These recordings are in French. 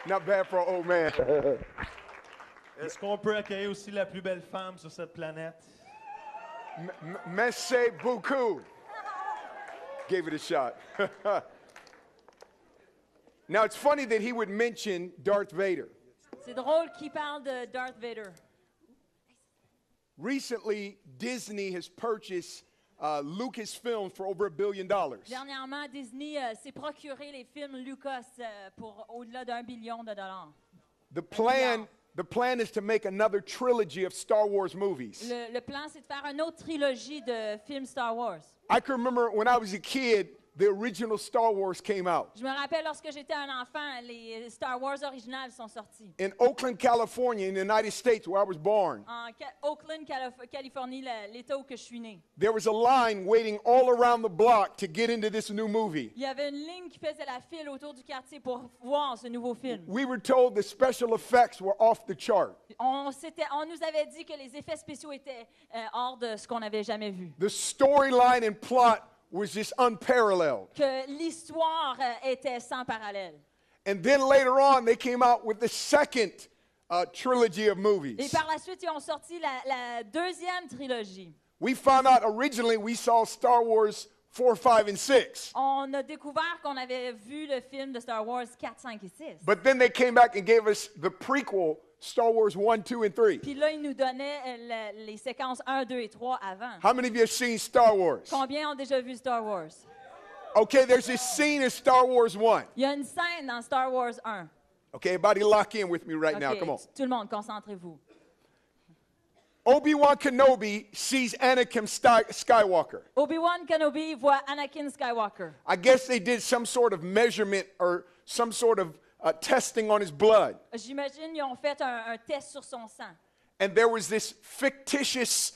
Not bad for an old man. Est-ce qu'on peut accueillir aussi la plus belle femme sur cette planète? Merci beaucoup. Gave it a shot. Now, it's funny that he would mention Darth Vader. C'est drôle qu'il parle de Darth Vader. Recently, Disney has purchased Lucasfilm for over $1 billion. Dernièrement, Disney s'est procuré les films Lucas pour au-delà d'1 billion de dollars. The plan is to make another trilogy of Star Wars movies. Le plan, c'est de faire une autre trilogie de films Star Wars. I can remember when I was a kid, the original Star Wars came out. Je me rappelle lorsque j'étais un enfant, les Star Wars originales sont sortis. In Oakland, California, in the United States, where I was born, En Oakland, Californie, l'État où que je suis né. there was a line waiting all around the block to get into this new movie. Il y avait une ligne qui faisait la file autour du quartier pour voir ce nouveau film. We were told the special effects were off the chart. On nous avait dit que les effets spéciaux étaient hors de ce qu'on n'avait jamais vu. The storyline and plot was just unparalleled. Que l'histoire était sans parallèle. And then later on, they came out with the second trilogy of Et movies. par la suite, ils ont sorti la deuxième trilogie. We found out originally we saw Star Wars 4, 5, and 6. On a découvert qu'on avait vu le film de Star Wars 4, 5 et 6. But then they came back and gave us the prequel, Star Wars 1, 2, and 3. Puis là, ils nous donnaient les séquences 1, 2 et 3 avant. How many of you have seen Star Wars? Combien ont déjà vu Star Wars? Okay, there's this scene in Star Wars 1. Il y a une scène dans Star Wars 1. Okay, everybody lock in with me right now. OK, Come on. tout le monde, concentrez-vous. Obi-Wan Kenobi sees Anakin Skywalker. Obi-Wan Kenobi voit Anakin Skywalker. I guess they did some sort of measurement or some sort of testing on his blood. J'imagine qu'ils ont fait un test sur son sang. And there was this fictitious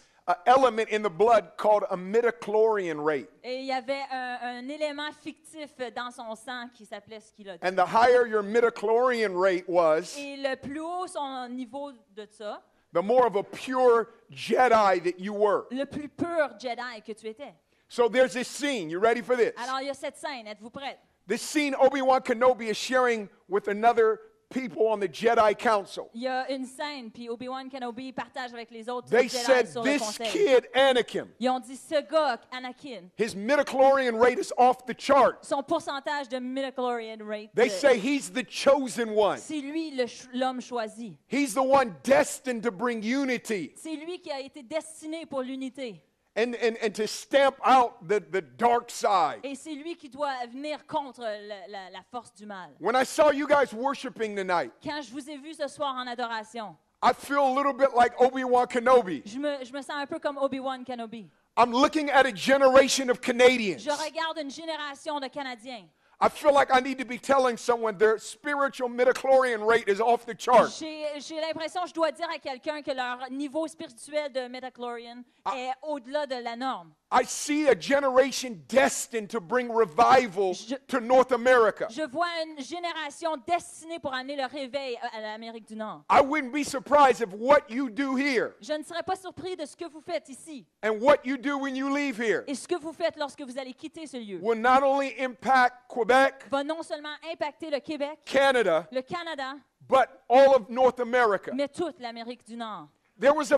element in the blood called a midichlorian rate. Et il y avait un élément fictif dans son sang qui s'appelait ce qu'il a dit. And the higher your midichlorian rate was, Et le plus haut son niveau de ça, the more of a pure Jedi that you were. le plus pur Jedi que tu étais. So there's this scene. You ready for this? Alors, il y a cette scène. Êtes-vous prêts? This scene Obi-Wan Kenobi is sharing with another people on the Jedi Council. Il y a une scène, puis Obi-Wan Kenobi partage avec les autres They Jedi said sur le this conseil. kid, Anakin, Ils ont dit, ce gars, Anakin, his midichlorian rate is off the chart. son pourcentage de midichlorian rate, They say he's the chosen one. c'est lui l'homme choisi. He's the one destined to bring unity C'est lui qui a été destiné pour l'unité. and to stamp out the dark side. Et c'est lui qui doit venir contre la force du mal. When I saw you guys worshiping tonight, Quand je vous ai vu ce soir en adoration, I feel a little bit like Obi-Wan Kenobi. je me sens un peu comme Obi-Wan Kenobi. I'm looking at a generation of Canadians. Je regarde une génération de Canadiens. I feel like I need to be telling someone their spiritual midichlorian rate is off the chart. J'ai l'impression que je dois dire à quelqu'un que leur niveau spirituel de midichlorian est au-delà de la norme. I see a generation destined to bring revival to North America. Je vois une génération destinée pour amener le réveil à l'Amérique du Nord. I wouldn't be surprised if what you do here Je ne serais pas surpris de ce que vous faites ici and what you do when you leave here et ce que vous faites lorsque vous allez quitter ce lieu will not only impact Quebec, va non seulement impacter le Québec, Canada, le Canada, but all of North America. mais toute l'Amérique du Nord. There was a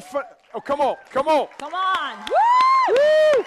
oh, come on, come on. Come on! Woo! Woo!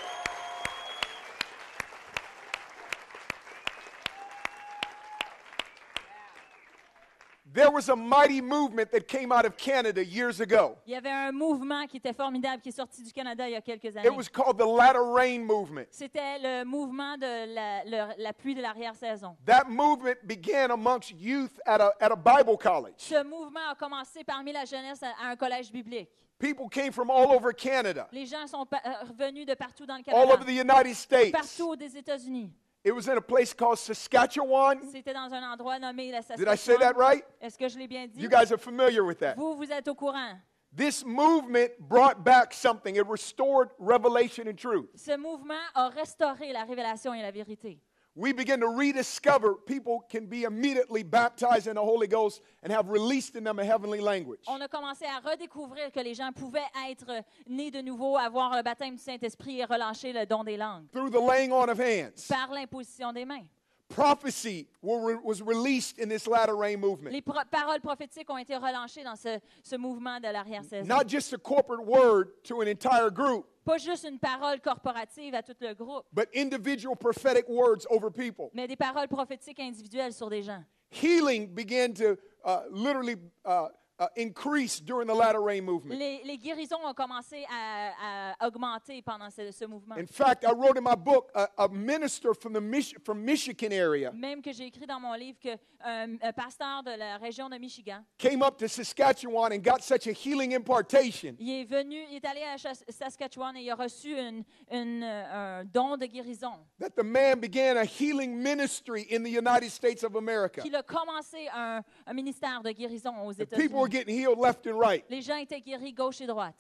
There was a mighty movement that came out of Canada years ago. Il y avait un mouvement qui était formidable qui est sorti du Canada il y a quelques années. It was called the latter rain movement. C'était le mouvement de la pluie de l'arrière-saison. That movement began amongst youth at a Bible college. Ce mouvement a commencé parmi la jeunesse à un collège biblique. People came from all over Canada, Les gens sont revenus de partout dans le all Canada, over the United States. partout des États-Unis. It was in a place called Saskatchewan. C'était dans un endroit nommé la Did I say that Saskatchewan. right? Est-ce que je l'ai bien dit? You guys are familiar with that. Vous êtes au courant. This movement brought back something. It restored revelation and truth. Ce mouvement a restauré la révélation et la vérité. We begin to rediscover people can be immediately baptized in the Holy Ghost and have released in them a heavenly language. On a commencé à redécouvrir que les gens pouvaient être nés de nouveau, avoir le baptême du Saint-Esprit et relâcher le don des langues Through the laying on of hands. par l'imposition des mains. prophecy was released in this latter rain movement. Les paroles prophétiques ont été relâchées dans ce mouvement de l'arrière-saison. Not just a corporate word to an entire group, Pas juste une parole corporative à tout le groupe, but individual prophetic words over people. mais des paroles prophétiques individuelles sur des gens. Healing began to literally increase during the latter rain movement. Les guérisons ont commencé à augmenter pendant ce mouvement. In fact, I wrote in my book, a minister from Michigan area Même que j'ai écrit dans mon livre qu'un pasteur de la région de Michigan, came up to Saskatchewan and got such a healing impartation il est allé à Saskatchewan et il a reçu un don de guérison. that the man began a healing ministry in the United States of America. Qu'il a commencé un ministère de guérison aux And people were États-Unis. getting healed left and right. Les gens étaient guéris gauche et droite.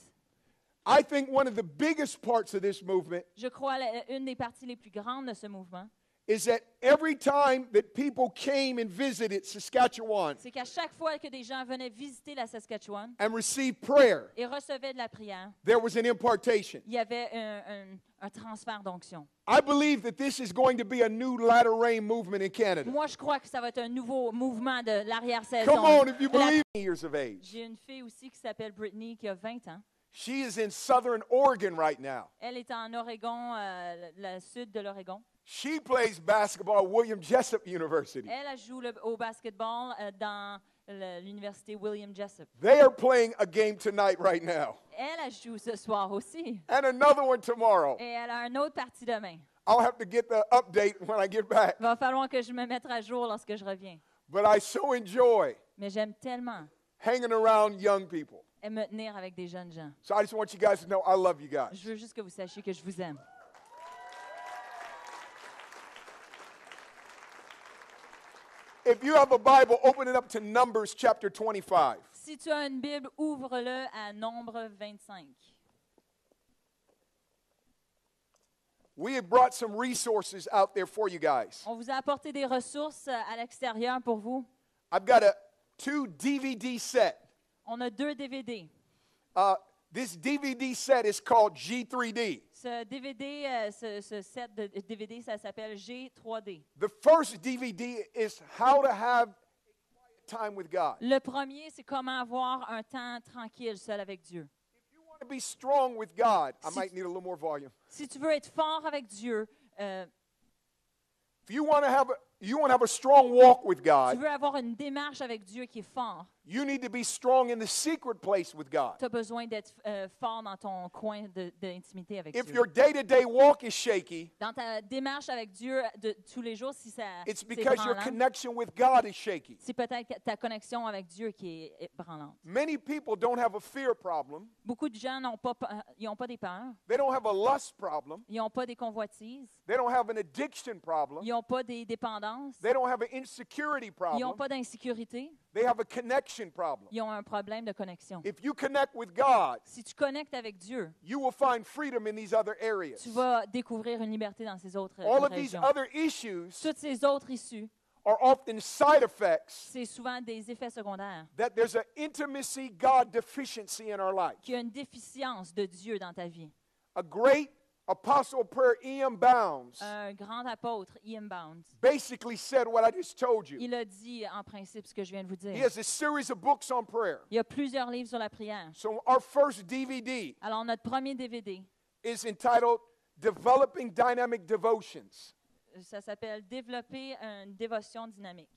I think one of the biggest parts of this movement Je crois une des parties les plus grandes de ce mouvement, is that every time that people came and visited Saskatchewan c'est qu'à chaque fois que des gens venaient visiter la Saskatchewan and received prayer, et recevaient de la prière, there was an impartation. il y avait un transfert d'onction. I believe that this is going to be a new latter rain movement in Canada. Moi, je crois que ça va être un nouveau mouvement de l'arrière-saison. Come on, if you De la- believe, years of age. J'ai une fille aussi qui s'appelle Brittany, qui a 20 ans. She is in Southern Oregon right now. Elle est en Oregon, le sud de l'Oregon. She plays basketball at William Jessup University. Elle joue au basketball dans l'université William Jessup. They are playing a game tonight right now, Elle joue ce soir aussi. and another one tomorrow. Et elle a une autre partie demain. I'll have to get the update when I get back. Il va falloir que je me mette à jour lorsque je reviens. But I so enjoy Mais j'aime tellement hanging around young people. me tenir avec des jeunes gens. So I just want you guys to know I love you guys. Je veux juste que vous sachiez que je vous aime. If you have a Bible, open it up to Numbers chapter 25. Si tu as une Bible, ouvre-le à Nombre 25. We have brought some resources out there for you guys. On vous a apporté des ressources à l'extérieur pour vous. I've got two DVD set. On a 2 DVD. This DVD set is called G3D. Ce DVD, ce set de DVD, ça s'appelle G3D. The first DVD is how to have a quiet time with God. Le premier, c'est comment avoir un temps tranquille seul avec Dieu. If you want to be strong with God, I Si- might need a little more volume. Si tu veux être fort avec Dieu, If you want to have a strong walk with tu God, veux avoir une démarche avec Dieu qui est fort, you need to be strong in the secret place with God. tu as besoin d'être fort dans ton coin d'intimité avec If Dieu. your day-to-day walk is shaky, Dans ta démarche avec Dieu de tous les jours, si ça it's c'est because your branlant, connection with God is shaky. c'est peut-être ta connexion avec Dieu qui est branlante. Many people don't have a fear problem. Beaucoup de gens n'ont pas, ils ont pas des peurs, They don't have a lust problem. ils n'ont pas des convoitises, They don't have an addiction problem. ils n'ont pas des dépendances, They don't have an insecurity ils n'ont problem. pas d'insécurité, They have a connection problem. ils ont un problème de connexion. If you connect with God, Si tu connectes avec Dieu, you will find freedom in these other areas. tu vas découvrir une liberté dans ces autres All of these régions. other issues Toutes ces autres issues, are often side effects c'est souvent des effets secondaires. that there's an intimacy God deficiency in our life. Qu'il y a une déficience de Dieu dans ta vie. A great apostle prayer, E.M. Bounds, Un grand apôtre, Ian Bounds, basically said what I just told you. il a dit en principe ce que je viens de vous He dire. has a series of books on prayer. Il y a plusieurs livres sur la prière. So our first DVD Alors, notre premier DVD, is entitled Developing Dynamic Devotions. ça s'appelle Développer une dévotion dynamique.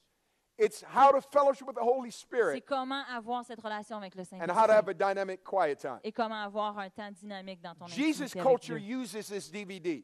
It's how to fellowship with the Holy C'est Spirit comment avoir cette relation avec le and how to have Saint-Esprit a dynamic quiet time. et comment avoir un temps dynamique dans ton Jesus intimité avec Culture Dieu. uses this DVD,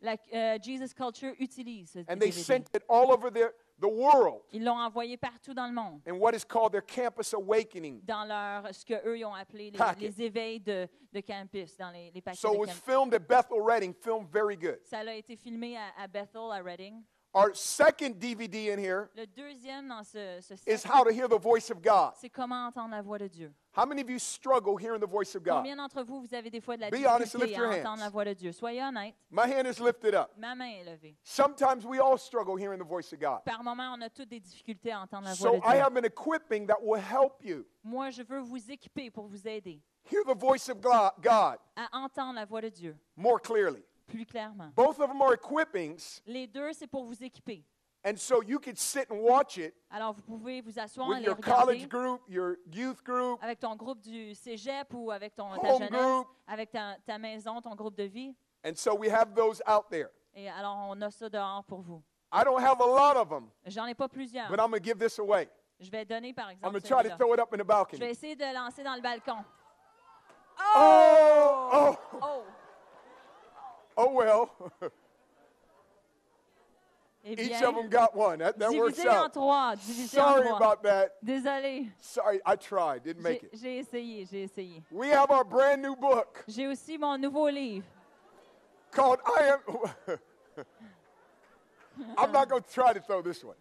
Jesus Culture utilise ce and they DVD. sent it all over the world Ils l'ont envoyé partout dans le monde, in what is called their Campus Awakening. dans ce qu'eux ils ont appelé Packet. les éveils de campus, dans les paquets So it de was campus. filmed at Bethel Redding, filmed very good. Ça a été filmé à Bethel, à Reading. Our second DVD in here Le deuxième dans ce is set, how to hear the voice of God. c'est comment entendre la voix de Dieu. How many of you struggle hearing the voice of God? Combien d'entre vous, vous avez des fois de la Be honest, difficulté lift your à hands. entendre la voix de Dieu? Soyez honnête, My hand is lifted up. ma main est levée. Sometimes we all struggle hearing the voice of God. Par moments, on a toutes des difficultés à entendre la voix So de I Dieu. have an equipping that will help you Moi, je veux vous équiper pour vous aider hear the voice of God à entendre la voix de Dieu more clearly. plus clairement. Both of them are equippings Les deux, c'est pour vous équiper. And so you could sit and watch it Alors, vous pouvez vous asseoir et with les your regarder college group, your youth group. avec ton groupe du cégep ou avec ta Home jeunesse, group. avec ta maison, ton groupe de vie. And so we have those out there. Et alors, on a ça dehors pour vous. I don't have a lot of them, J'en ai pas plusieurs. but I'm going to give this away. Je vais donner, par I'm exemple, going to try to celui-là. throw it up in the Je balcony. vais essayer de le lancer dans le balcon. Oh, Oh! oh well. Eh Each bien, of them got one. That works divisé en out. trois. Divisé en Sorry trois. about that. Désolé. Sorry, I tried. Didn't make it. J'ai essayé, j'ai essayé. We have our brand new book J'ai aussi mon nouveau livre. called I Am. I'm not going to try to throw this one.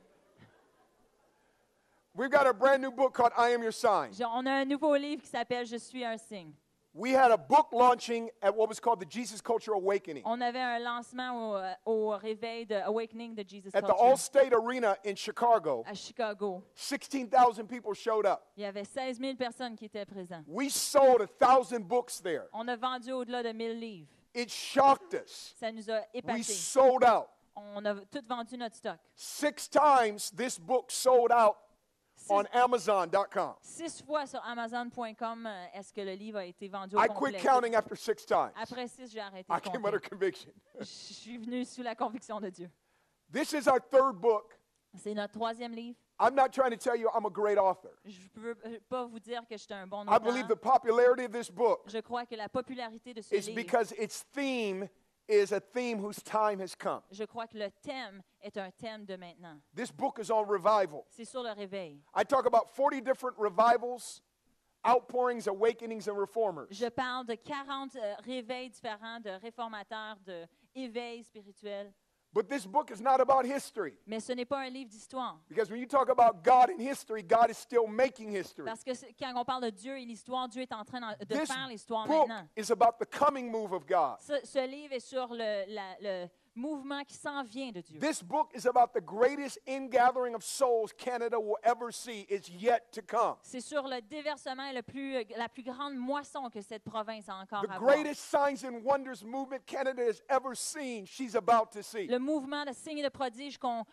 We've got a brand new book called I Am Your Sign. On a un nouveau livre qui s'appelle Je suis un signe. We had a book launching at what was called the Jesus Culture Awakening On avait un lancement au réveil de Awakening de Jesus at the Culture All-State Arena in Chicago. à Chicago. 16,000 people showed up. Il y avait 16 000 personnes qui étaient présentes. We sold 1,000 books there. On a vendu au-delà de 1000 livres. It shocked us. Ça nous a We épatés. sold out. On a tout vendu notre stock. 6 times this book sold out on Amazon.com. 6 fois sur Amazon.com, est-ce que le livre a été vendu au I complet. quit counting after 6 times. Après 6, j'ai arrêté I de came under compter. conviction. Je suis venu sous la conviction de Dieu. This is our third book. C'est notre troisième livre. I'm not trying to tell you I'm a great author. Je ne veux pas vous dire que je suis un bon I believe the auteur. popularity of this book Je crois que la popularité de ce is livre, because its theme is a theme whose time has come. je crois que le thème est un thème de maintenant. This book is on revival. C'est sur le réveil. I talk about 40 different revivals, outpourings, awakenings, and reformers. Je parle de 40 réveils différents de réformateurs, de éveils spirituels. But this book is not about history. Mais ce n'est pas un livre d'histoire. Because when you talk about God and history, God is still making history. Parce que quand on parle de Dieu et l'histoire, Dieu est en train de This faire l'histoire book maintenant. is about the coming move of God. Ce livre est sur le mouvement qui s'en vient de Dieu. This book is about the greatest ingathering of souls Canada will ever see. It's yet to come. C'est sur le déversement et la plus grande moisson que cette province a encore The à voir. greatest signs and wonders movement Canada has ever seen, she's about to see. Le mouvement de signes et de prodiges qu'on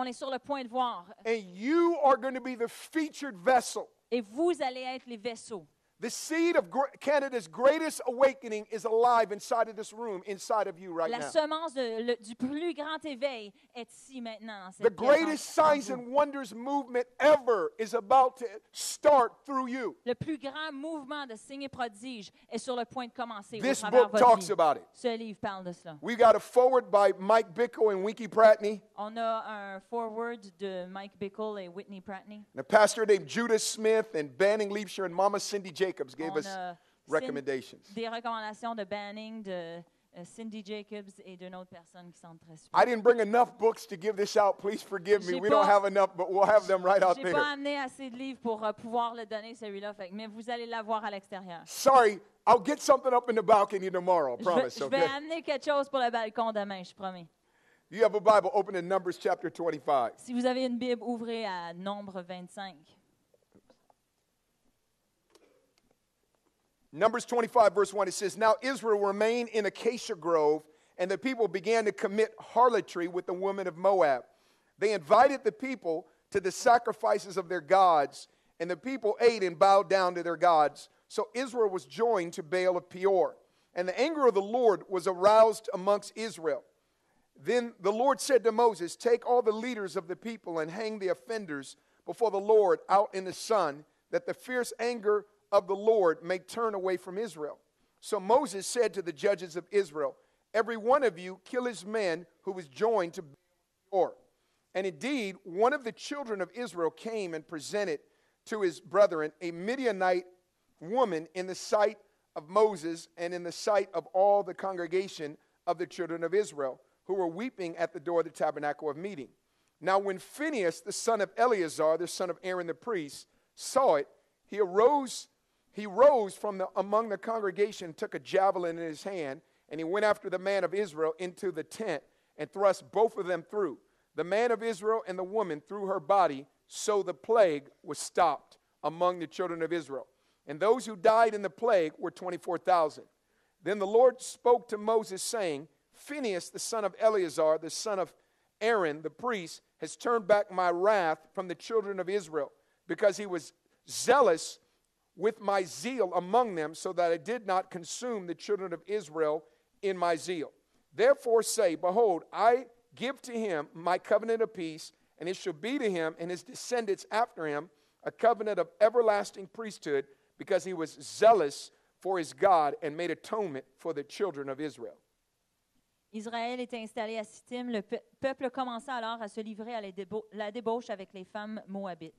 est sur le point de voir. And you are going to be the featured vessel. Et vous allez être les vaisseaux. The seed of Canada's greatest awakening is alive inside of this room, inside of you right La now. semence du plus grand éveil est ici maintenant. Dans The cette pièce, greatest en signs vous. and wonders movement ever is about to start through you. Le plus grand mouvement de signes et prodiges est sur le point de commencer. This au travers book votre talks vie. about it. Ce livre parle de cela. We got a forward by Mike Bickle and Winky Pratney, On a un forward de Mike Bickle et Whitney Pratney. and a pastor named Judah Smith and Banning Leibscher and Mama Cindy Jacobs gave On us a recommendations. des recommandations de Banning, de Cindy Jacobs et d'une autre personne qui sont très super. I didn't bring enough books to give this out. Please forgive me. J'ai We don't pas- have enough, but we'll have them right out J'ai there. pas amené assez de livres pour pouvoir le donner, celui-là, mais vous allez l'avoir à l'extérieur. Sorry, I'll get something up in the balcony tomorrow, I promise, Je vais okay? amener quelque chose pour le balcon demain, je promets. You have a Bible, open in Numbers chapter 25. Si vous avez une Bible, ouvrez à Nombre 25. Numbers 25, verse 1, it says, Now Israel remained in Acacia Grove, and the people began to commit harlotry with the women of Moab. They invited the people to the sacrifices of their gods, and the people ate and bowed down to their gods. So Israel was joined to Baal of Peor. And the anger of the Lord was aroused amongst Israel. Then the Lord said to Moses, Take all the leaders of the people and hang the offenders before the Lord out in the sun, that the fierce anger of the Lord may turn away from Israel. So Moses said to the judges of Israel, Every one of you kill his men who was joined to Peor. And indeed, one of the children of Israel came and presented to his brethren a Midianite woman in the sight of Moses and in the sight of all the congregation of the children of Israel, who were weeping at the door of the tabernacle of meeting. Now when Phinehas, the son of Eleazar, the son of Aaron the priest, saw it, he rose from among the congregation, took a javelin in his hand, and he went after the man of Israel into the tent and thrust both of them through, the man of Israel and the woman through her body, so the plague was stopped among the children of Israel. And those who died in the plague were 24,000. Then the Lord spoke to Moses, saying, Phinehas, the son of Eleazar, the son of Aaron, the priest, has turned back my wrath from the children of Israel, because he was zealous with my zeal among them, so that I did not consume the children of Israel in my zeal. Therefore say, behold, I give to him my covenant of peace, and it shall be to him and his descendants after him a covenant of everlasting priesthood, because he was zealous for his God and made atonement for the children of Israel. Israël était installé à Sittim. Le peuple commença alors à se livrer à la débauche avec les femmes moabites.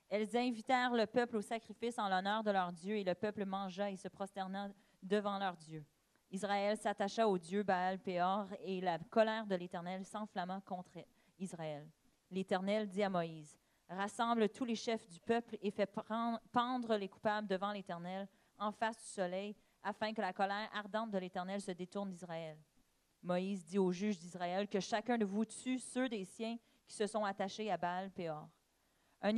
Elles invitèrent le peuple au sacrifice en l'honneur de leur Dieu, et le peuple mangea et se prosterna devant leur Dieu. Israël s'attacha au Dieu Baal-Péor, et la colère de l'Éternel s'enflamma contre Israël. L'Éternel dit à Moïse, « Rassemble tous les chefs du peuple et fais pendre les coupables devant l'Éternel en face du soleil, afin que la colère ardente de l'Éternel se détourne d'Israël. » Moïse dit aux juges d'Israël que chacun de vous tue ceux des siens qui se sont attachés à Baal-Péor. Un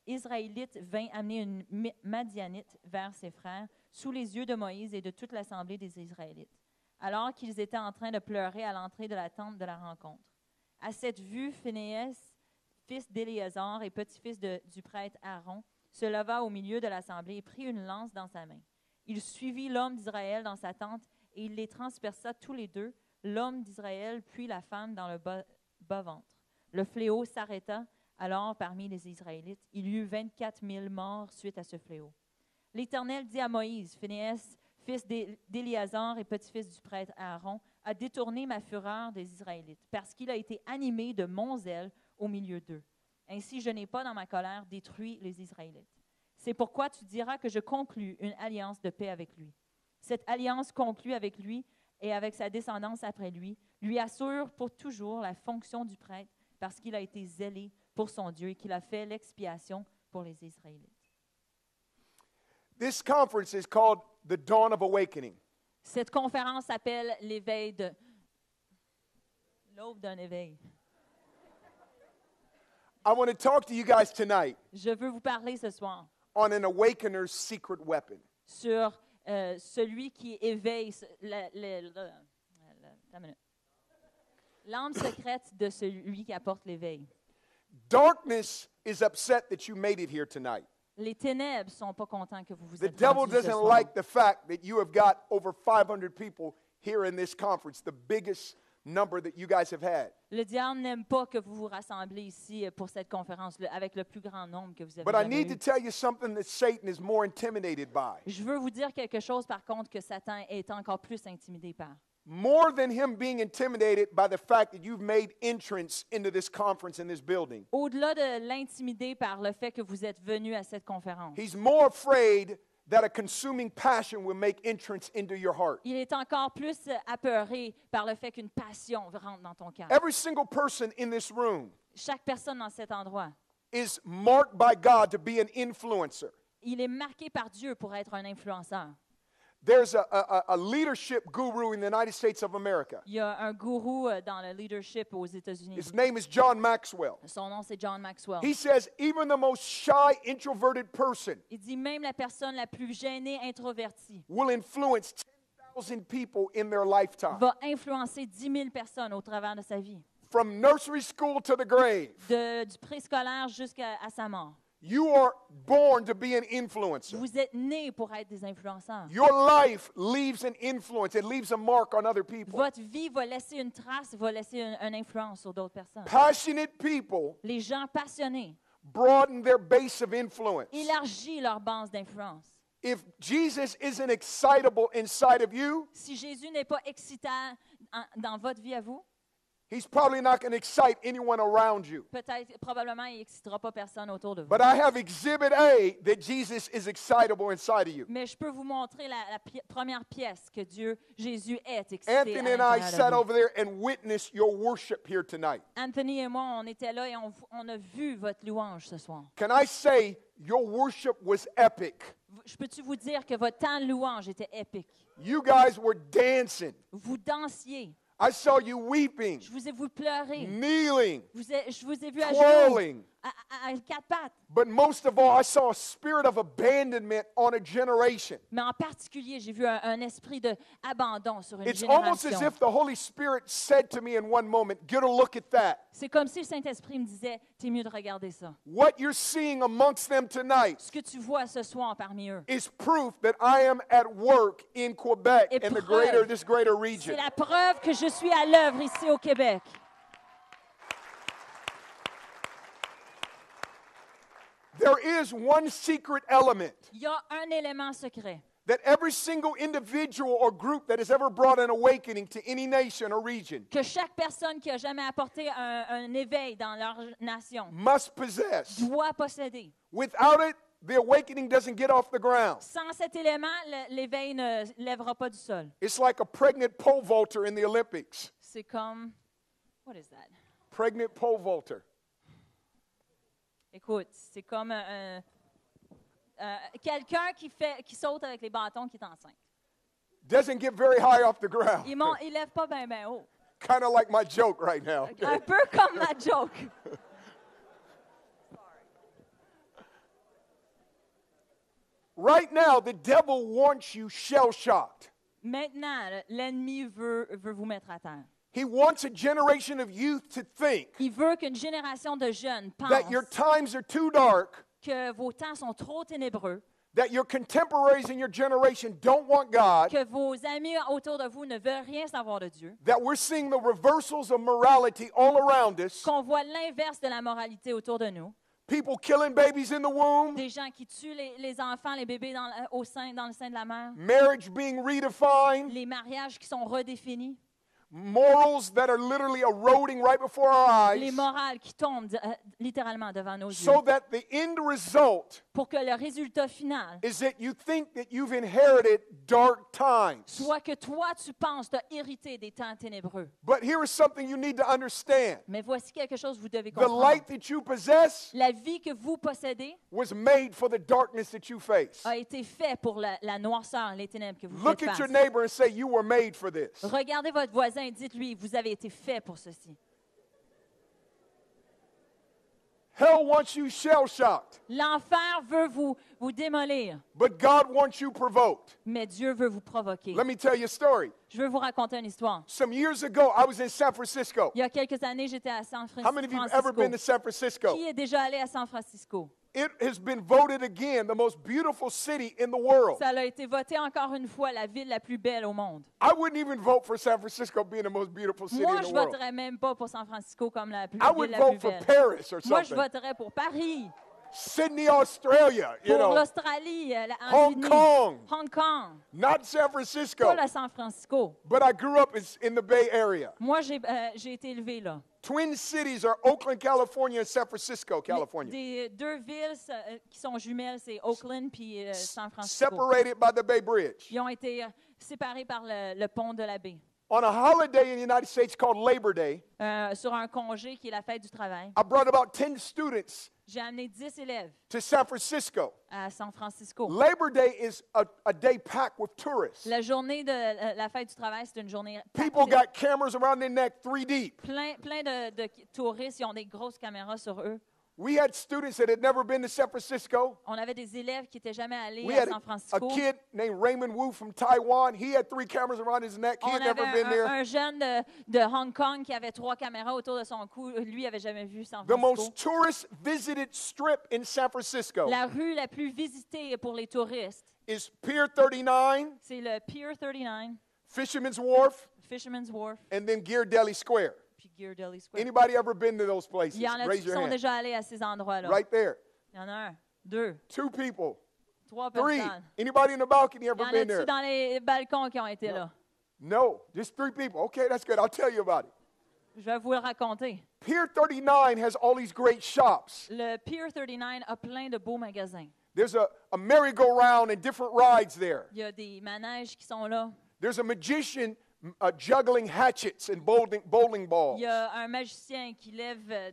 Israélite vint amener une Madianite vers ses frères sous les yeux de Moïse et de toute l'assemblée des Israélites, alors qu'ils étaient en train de pleurer à l'entrée de la tente de la rencontre. À cette vue, Phinehas, fils d'Éléazar et petit-fils du prêtre Aaron, se leva au milieu de l'assemblée et prit une lance dans sa main. Il suivit l'homme d'Israël dans sa tente et il les transperça tous les deux, l'homme d'Israël puis la femme dans le bas-ventre. Le fléau s'arrêta alors parmi les Israélites. Il y eut 24 000 morts suite à ce fléau. L'Éternel dit à Moïse, Phinehas, fils d'Éléazar et petit-fils du prêtre Aaron, a détourné ma fureur des Israélites, parce qu'il a été animé de mon zèle au milieu d'eux. Ainsi, je n'ai pas dans ma colère détruit les Israélites. C'est pourquoi tu diras que je conclus une alliance de paix avec lui. Cette alliance conclue avec lui et avec sa descendance après lui assure pour toujours la fonction du prêtre, parce qu'il a été zélé pour son Dieu et qu'il a fait l'expiation pour les Israélites. This conference is called the Dawn of Awakening. Cette conférence s'appelle l'éveil de l'aube d'un éveil. I want to talk to you guys tonight Je veux vous parler ce soir on an awakener's secret weapon. sur celui qui éveille l'arme secrète de celui qui apporte l'éveil. Darkness is upset that you made it here tonight. Les ténèbres sont pas contents que vous vous The êtes devil rendus ce doesn't soir. like the fact that you have got over 500 people here in this conference, the biggest number that you guys have had. Le diable n'aime pas que vous vous rassemblez ici pour cette conférence avec le plus grand nombre que vous avez But I jamais need to eu. tell you something that Satan is more intimidated by. Je veux vous dire quelque chose, par contre, que Satan est encore plus intimidé par. More than him being intimidated by the fact that you've made entrance into this conference in this building, Au-delà de l'intimider par le fait que vous êtes venu à cette conférence, he's more afraid that a consuming passion will make entrance into your heart. il est encore plus apeuré par le fait qu'une passion rentre dans ton cœur. Every single person in this room Chaque personne dans cet endroit, is marked by God to be an influencer. il est marqué par Dieu pour être un influenceur. There's a leadership guru in the United States of America. Il y a un gourou dans le leadership aux États-Unis. His name is John Maxwell. Son nom, c'est John Maxwell. He says even the most shy, introverted person Il dit même la personne la plus gênée, introvertie, will influence 10,000 people in their lifetime. va influencer 10 000 personnes au travers de sa vie, From nursery school to the grave, du préscolaire jusqu'à sa mort. you are born to be an influencer. Vous êtes nés pour être des influenceurs. Your life leaves an influence. It leaves a mark on other people. Votre vie va laisser une trace, va laisser une influence sur d'autres personnes. Passionate people Les gens passionnés broaden their base of influence. élargissent leur base d'influence. If Jesus isn't excitable inside of you, Si Jésus n'est pas excitant dans votre vie à vous, he's probably not going to excite anyone around you. peut-être, probablement, il n'excitera pas personne autour de vous. But I have exhibit A that Jesus is excitable inside of you. Mais je peux vous montrer la première pièce que Jésus est excité Anthony à and I l'intérieur sat de vous. over there and witnessed your worship here tonight. Anthony et moi, on était là et on a vu votre louange ce soir. Can I say your worship was epic? Je peux-tu vous dire que votre temps de louange était épique? You guys were dancing. Vous dansiez. I saw you weeping, Je vous ai vu pleurer. kneeling, Je vous ai vu à genoux, crawling. à quatre pattes. But most of all, I saw a spirit of abandonment on a generation. Mais en particulier, j'ai vu un esprit d'abandon sur une It's almost as génération. if the Holy Spirit said to me in one moment, get a look at that. C'est comme si le Saint-Esprit me disait, t'es mieux de regarder ça. What you're seeing amongst them tonight Ce que tu vois ce soir parmi eux, is proof that I am at work in Quebec Et and preuve. this greater c'est region. la preuve que je suis à l'œuvre ici au Québec. There is one secret element Il y a un élément secret that every single individual or group that has ever brought an awakening to any nation or region que chaque personne qui a jamais apporté un éveil dans leur nation must possess. doit posséder. Without it, the awakening doesn't get off the ground. Sans cet élément, l'éveil ne lèvera pas du sol. It's like a pregnant pole vaulter in the Olympics. C'est comme... What is that? Pregnant pole vaulter. Écoute, c'est comme quelqu'un qui saute avec les bâtons qui est enceinte. Doesn't get very high off the ground. Il lève pas bien haut. Kind of like my joke right now. Un peu comme ma joke. Right now, the devil wants you shell-shocked. Maintenant, l'ennemi veut vous mettre à terre. He wants a generation of youth to think Il veut qu'une génération de jeunes that your pense times are too dark, que vos temps sont trop ténébreux, that your contemporaries in your generation don't want God, que vos amis autour de vous ne veulent rien savoir de Dieu, that we're seeing the reversals of morality all around us, qu'on voit l'inverse de la moralité autour de nous, people killing babies in the womb, des gens qui tuent les enfants, les bébés dans le sein de la mère, marriage being redefined, les mariages qui sont redéfinis, morals that are literally eroding right before our les eyes, morales qui tombent littéralement devant nos yeux, so that the end result pour que le résultat final is that you think that you've inherited dark times. soit que toi, tu penses t'as hérité des temps ténébreux. But here is something you need to understand. Mais voici quelque chose que vous devez The comprendre. light that you possess La vie que vous possédez was made for the darkness that you face. a été faite pour la noirceur, les ténèbres que vous Look faites at your face. neighbor and say, you were made for this. Regardez votre voisin et dites-lui, vous avez été fait pour ceci. Hell wants you shell-shocked, L'enfer veut vous démolir, but God wants you provoked. mais Dieu veut vous provoquer. Let me tell you a story. Je veux vous raconter une histoire. Some years ago, I was in San Francisco. Il y a quelques années, j'étais à San How many of you have ever been to Francisco. San Francisco? Qui est déjà allé à San Francisco? It has been voted again the most beautiful city in the world. Ça a été voté encore une fois la ville la plus belle au monde. I wouldn't even vote for San Francisco being the most beautiful city Moi, in je the world. voterais même pas pour San Francisco comme la I ville would la plus vote for belle. Paris or Moi, je something. voterais pour Paris, Sydney, Australia, you pour know, l'Australie, en Hong Sydney, Kong. Hong Kong, not San Francisco. pas le San Francisco. But I grew up in the Bay Area. Moi, j'ai été élevée là. Twin cities are Oakland, California, and San Francisco, California. Des deux villes qui sont jumelles, c'est Oakland puis San Francisco. Separated by the Bay Bridge. Ils ont été séparés par le pont de la baie. On a holiday in the United States called Labor Day, Sur un congé qui est la fête du travail, I brought about 10 students j'ai amené 10 élèves to San Francisco. à San Francisco. Labor Day is a day packed with tourists. La journée de la fête du travail, c'est une journée People packée. got cameras around their neck, 3 deep. Plein de touristes, ils ont des grosses caméras sur eux. We had students that had never been to San Francisco. On avait des élèves qui n'étaient jamais allés We à had San a Francisco. kid named Raymond Wu from Taiwan. He had 3 cameras around his neck. He On had never avait been there. un jeune de Hong Kong qui avait 3 caméras autour de son cou. Lui avait jamais vu San The Francisco. most tourist visited strip in San Francisco La rue la plus visitée pour les touristes, is Pier 39, c'est le Pier 39, Fisherman's Wharf, Fisherman's Wharf, and then Ghirardelli Square. puis Ghirardelli Square. Anybody ever been to those places? Il y en a Raise qui your sont hand. déjà allés à ces endroits-là. Right there. Il y en a 1, 2, 2 people. 3 3. personnes. Anybody in the balcony Il y ever en been a-tu there? dans les balcons qui ont été là? No, just 3 people. Okay, that's good. I'll tell you about it. Je vais vous le raconter. Pier 39 has all these great shops. Le Pier 39 a plein de beaux magasins. There's a merry-go-round and different rides there. Il y a des manèges qui sont là. There's a magician juggling hatchets and bowling balls. Il y a un magicien qui lève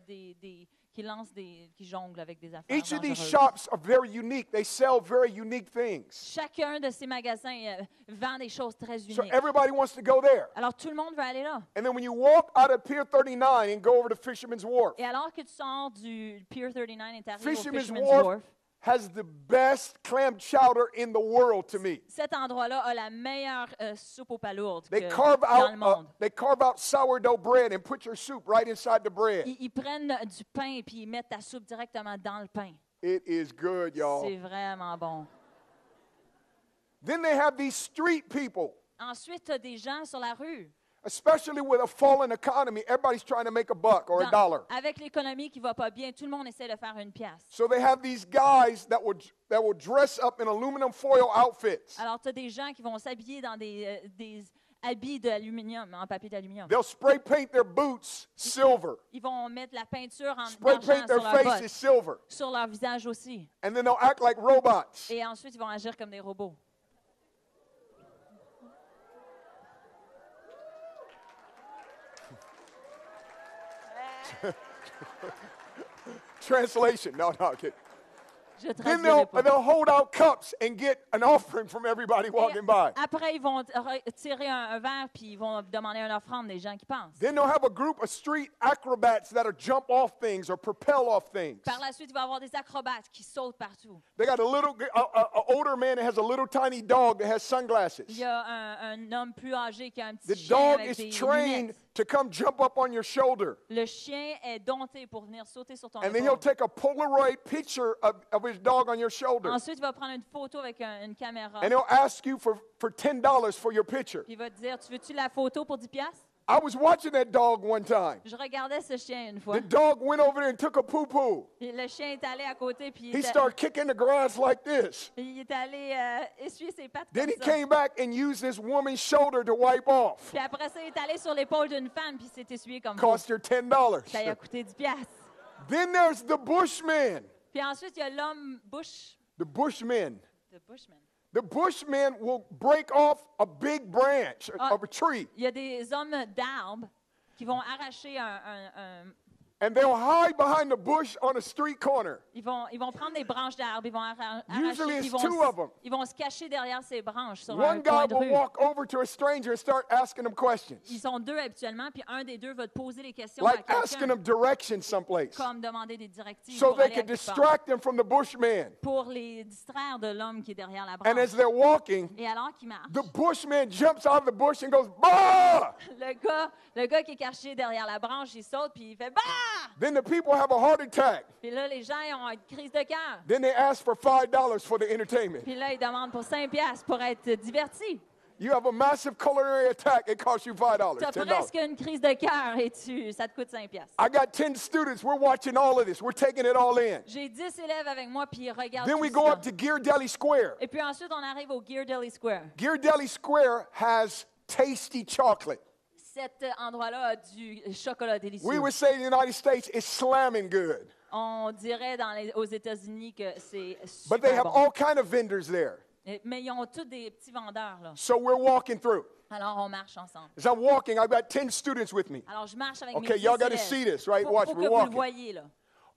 qui lance qui jongle avec des affaires Each of these dangereuses. shops are very unique. They sell very unique things. Chacun de ces magasins vend des choses très So uniques. everybody wants to go there. Alors tout le monde veut aller là. And then when you walk out of Pier 39 and go over to Fisherman's Wharf, Et alors que tu sors du Pier 39 et tu arrives au Fisherman's Fisherman's Wharf Wharf, has the best clam chowder in the world to me. cet endroit-là a la meilleure soupe aux palourdes They que carve dans le monde. out sourdough bread and put your soup right inside the bread. Ils prennent du pain et puis ils mettent ta soupe directement dans le pain. It is good, y'all. C'est vraiment bon. Then they have these street people, Ensuite, tu as des gens sur la rue. especially with a fallen economy. Everybody's trying to make a buck or a dollar. Avec l'économie qui va pas bien, tout le monde essaie de faire une pièce. So they have these guys that will dress up in aluminum foil outfits. Alors, tu as des gens qui vont s'habiller dans des habits d'aluminium, en papier d'aluminium. They'll spray paint their boots silver, Ils vont mettre la peinture en spray argent paint their sur leurs faces bottes, silver, sur leur visage aussi. and then they'll act like robots. Et ensuite, ils vont agir comme des robots. Translation. No, okay. Je Then traduirai pas. they'll hold out cups and get an offering from everybody walking by. Après, ils vont tirer un verre puis ils vont demander une offrande des gens qui pensent. Then they'll have a group of street acrobats that'll jump off things or propel off things. Par la suite, il va y avoir des acrobates qui sautent partout. They got a older man that has a little tiny dog that has sunglasses. Il y a un homme plus âgé qui a un petit The chien dog avec is des trained lunettes. to come jump up on your shoulder. Le chien est dompté pour venir sauter sur ton And then he'll épaule. take a Polaroid picture of his dog on your shoulder. Ensuite, il va prendre une photo avec une caméra. And he'll ask you for $10 for your picture. Puis il va te dire, tu veux-tu la photo pour 10 piastres? I was watching that dog one time. Je regardais ce chien une fois. The dog went over there and took a poo-poo. Et le chien est allé à côté, puis He started kicking the grass like this. il est allé essuyer ses pattes Then comme he ça. came back and used this woman's shoulder to wipe off. Puis après ça, il est allé sur l'épaule d'une femme, puis il s'est essuyé comme ça. Cost her $10. Ça lui a coûté 10 piastres. Then there's the Bushman. Puis ensuite, il y a l'homme The Bushmen. de Bushman. The Bushmen will break off a big branch of a tree Il y a des hommes d'arbres qui vont arracher and they'll hide behind the bush on a street corner. ils vont prendre des branches d'arbres, ils vont arracher, Usually puis it's two of them. ils vont se cacher derrière ces branches sur One un guy coin de will rue. walk over to a stranger and start asking him questions, Ils sont deux habituellement, puis un des deux va te poser les questions à like asking quelqu'un, him directions someplace, comme demander des directives so pour, they aller à can quelque part, distract them from the Bushman. pour les distraire de l'homme qui est derrière la And as branche. they're walking, Et alors qu'il marche, the Bushman jumps out of the bush and goes, "Bah!" le gars qui est caché derrière la branche, il saute, puis il fait « Bah! » Then the people have a heart attack. Puis là, les gens ils ont une crise de cœur. Then they ask for $5 for the entertainment. Puis là, ils demandent pour 5 piastres pour être divertis. You have a massive coronary attack, it costs you $5, Tu as $10. presque une crise de cœur et ça te coûte 5 piastres. I got 10 students. We're watching all of this. We're taking it all in. J'ai 10 élèves avec moi, puis ils regardent Then tout we go ça. up to Ghirardelli Square. Et puis ensuite, on arrive au Ghirardelli Square. Ghirardelli Square has tasty chocolate. Cet endroit-là a du chocolat délicieux. We would say in the United States it's slamming good. On dirait aux États-Unis que c'est But they super have bon. all kind of vendors there. Mais ils ont tous des petits vendeurs, là. So we're walking through. Alors, on marche ensemble. As I'm walking, I've got 10 students with me. Alors, je marche avec Okay, mes 10 y'all gotta élèves. see this, right? Faut Watch, que we're vous walking. le voyez, là.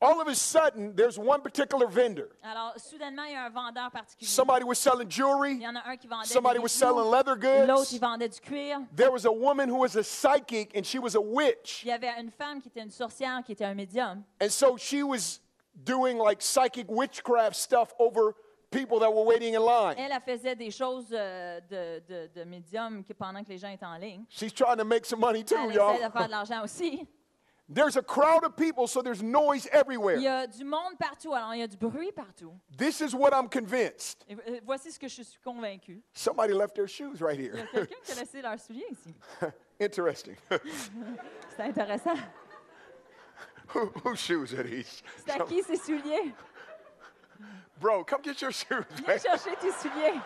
All of a sudden, there's one particular vendor. Alors, soudainement, il y a un vendeur particulier. Somebody was selling Il jewelry. y en a un qui vendait Somebody des was bijoux. selling leather L'autre, goods. il vendait du cuir. There was a woman who was a psychic and she was a witch. Il y avait une femme qui était une sorcière, qui était un médium. And so she was doing like psychic witchcraft stuff over people that were waiting in line. Elle faisait des choses de médium pendant que les gens étaient en ligne. She's trying to make some money too, Elle y'all. essaie de faire de l'argent aussi. There's a crowd of people, so there's noise Il y everywhere. a du monde partout, alors il y a du bruit partout. This is what I'm convinced. Et voici ce que je suis convaincue. Somebody left their shoes right Il y a here. quelqu'un qui a laissé leurs souliers ici. Interesting. C'est intéressant. Whose shoes are these? C'est à qui ces souliers? Bro, come get your shoes, Viens man. chercher tes souliers.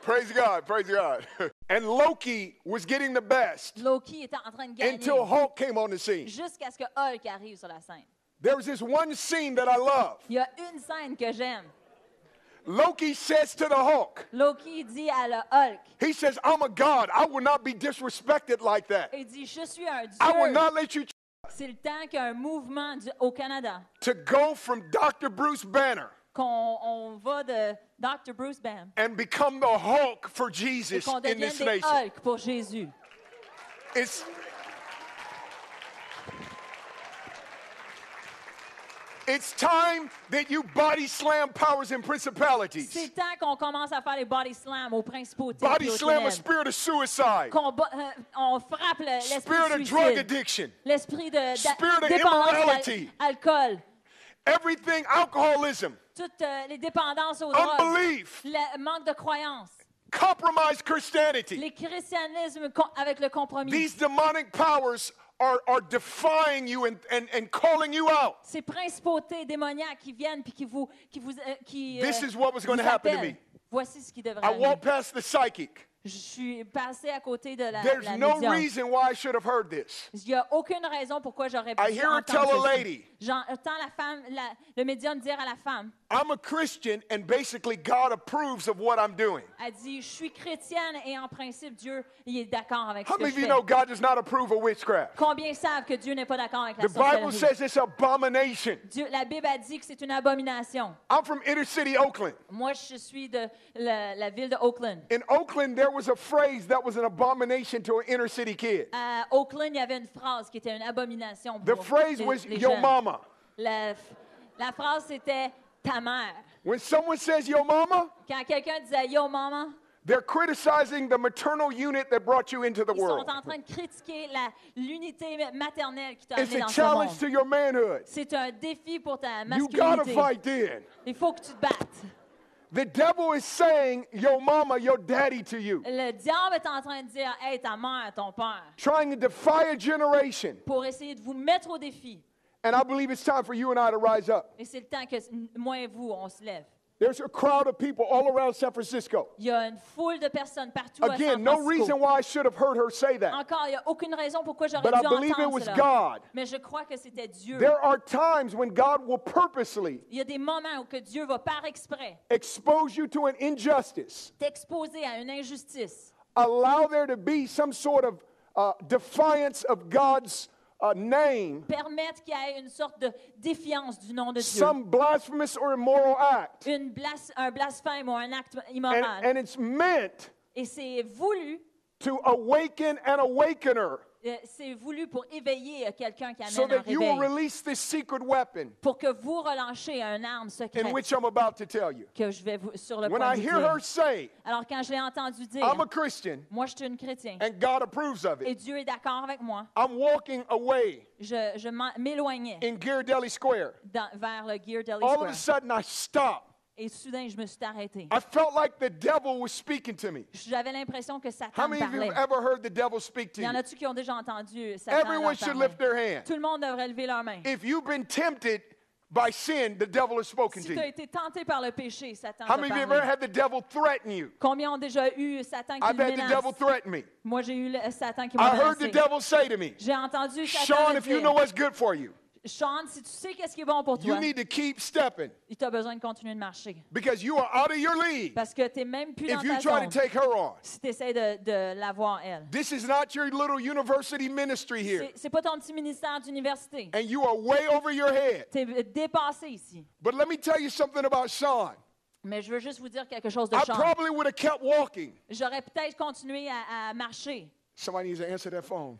Praise God, praise God. And Loki was getting the best Loki était en train de gagner until Hulk came on the scene. jusqu'à ce que Hulk arrive sur la scène. There was this one scene that I love. Il y a une scène que j'aime. Loki says to the Hulk, Loki dit à le Hulk, he says, I'm a god. I will not be disrespected like that. il dit, je suis un I will dieu. not let you C'est le temps qu'il y a un mouvement au Canada, to go from Dr. Bruce Banner qu'on va de Dr. Bruce Banner and become the Hulk for et Jesus qu'on in devienne this des nation. Hulk pour Jésus. It's time that you body slam powers and principalities. C'est temps qu'on commence à faire les body slams aux principautés Body et aux slam a ténèbres. spirit of suicide, On frappe l'esprit spirit de of drug suicide, addiction, l'esprit de spirit of dépendance immorality. d'alcool, everything, alcoholism, toutes les dépendances aux drogues, unbelief, le manque de croyance, compromised Christianity. les christianismes avec le compromis. These demonic powers are defying you and calling you out. Ces principautés démoniaques qui viennent puis qui This is what was going to vous happen to appellent. me. Voici ce qui devrait I arriver. walked past the psychic. Je suis passé à côté de la There's no médium. reason why I should have heard this. Il n'y a aucune raison pourquoi j'aurais pu I hear her entendre tell a ceci. lady, J'entends la femme, le médium dire à la femme, I'm a Christian and basically God approves of what I'm doing. elle dit, je suis chrétienne et en principe, Dieu il est d'accord avec How ce que many je of you fais. know God does not approve of witchcraft? Combien savent que Dieu n'est pas d'accord avec la The Bible sorcellerie? says it's abomination. La Bible a dit que c'est une abomination. I'm from inner city Oakland. Moi, je suis de la ville de Oakland. In Oakland, there was a phrase that was an abomination to an inner city kid. À Oakland, il y avait une phrase qui était une abomination The pour phrase les, was les yo jeunes. mama. La phrase, c'était ta mère. When someone says yo mama, Quand quelqu'un disait yo maman, they're criticizing the maternal unit that brought you into the ils sont world. en train de critiquer l'unité maternelle qui t'a It's amené a dans ce monde. challenge to your manhood. C'est un défi pour ta You gotta masculinité. fight then. Il faut que tu te battes. The devil is saying yo mama, yo daddy to you, Le diable est en train de dire, hey, ta mère, ton père, trying to defy a generation. pour essayer de vous mettre au défi. And I believe it's time for you and I to rise up. Et c'est le temps que moi et vous, on se lève. There's a crowd of people all around San Francisco. Il y a une foule de personnes partout à Again, San no Francisco. reason why I should have heard her say that. Encore, il n'y a aucune raison pourquoi j'aurais But I dû believe it entendre was cela. God. Mais je crois que c'était Dieu. There are times when God will purposely Il y a des moments où que Dieu va par exprès expose you to an injustice, t'exposer à une injustice, allow there to be some sort of defiance of God's name, permettre qu'il y ait une sorte de défiance du nom de Dieu. some blasphemous or immoral act. Un blasphème ou un acte And, immoral. and it's meant Et c'est voulu, to awaken an awakener c'est voulu pour éveiller quelqu'un qui so amène un that you will réveil. release this secret weapon Pour que vous relanchez une arme secrète in which I'm about to tell you. que je vais sur le When point I de vous hear dire. her say, Alors quand je l'ai entendu dire, I'm a Christian moi je suis une chrétienne and God approves of et it, Dieu est d'accord avec moi, I'm walking away je m'éloignais in Ghirardelli Square. vers le Ghirardelli All of a Square. sudden, I stop. Et soudain, je me suis arrêtée. I felt like the devil was speaking to me. J'avais l'impression que How Satan me many of you parlait. have ever heard the devil speak to Il y en you? a-tu qui ont déjà entendu Satan Everyone leur should parler? lift their hand. Tout le monde devrait lever leur main. If you've been tempted by sin, the devil has spoken Si to tu as you. été tenté par le péché, Satan How t'a many of you have ever parlé. had the devil threaten you? Combien ont déjà eu Satan qui I've le had the devil menace? threaten me. Moi, j'ai eu Satan qui I m'a heard the menacé. devil say to me, J'ai entendu Satan Sean, me if you dire, know what's good for you, Sean, si tu sais qu'est-ce qui est bon pour you toi, need to keep stepping il t'a besoin de continuer de marcher. because you are out of your league Parce que tu n'es même plus dans if you ta try zone to take her on. si tu essaies de l'avoir, elle. This is not your little university ministry here, C'est pas ton petit ministère d'université. and you are way over your head. Tu es dépassé ici. But let me tell you something about Sean. Mais je veux juste vous dire quelque chose de I Sean. probably would have kept walking. J'aurais peut-être continué à marcher. Somebody needs to answer that phone.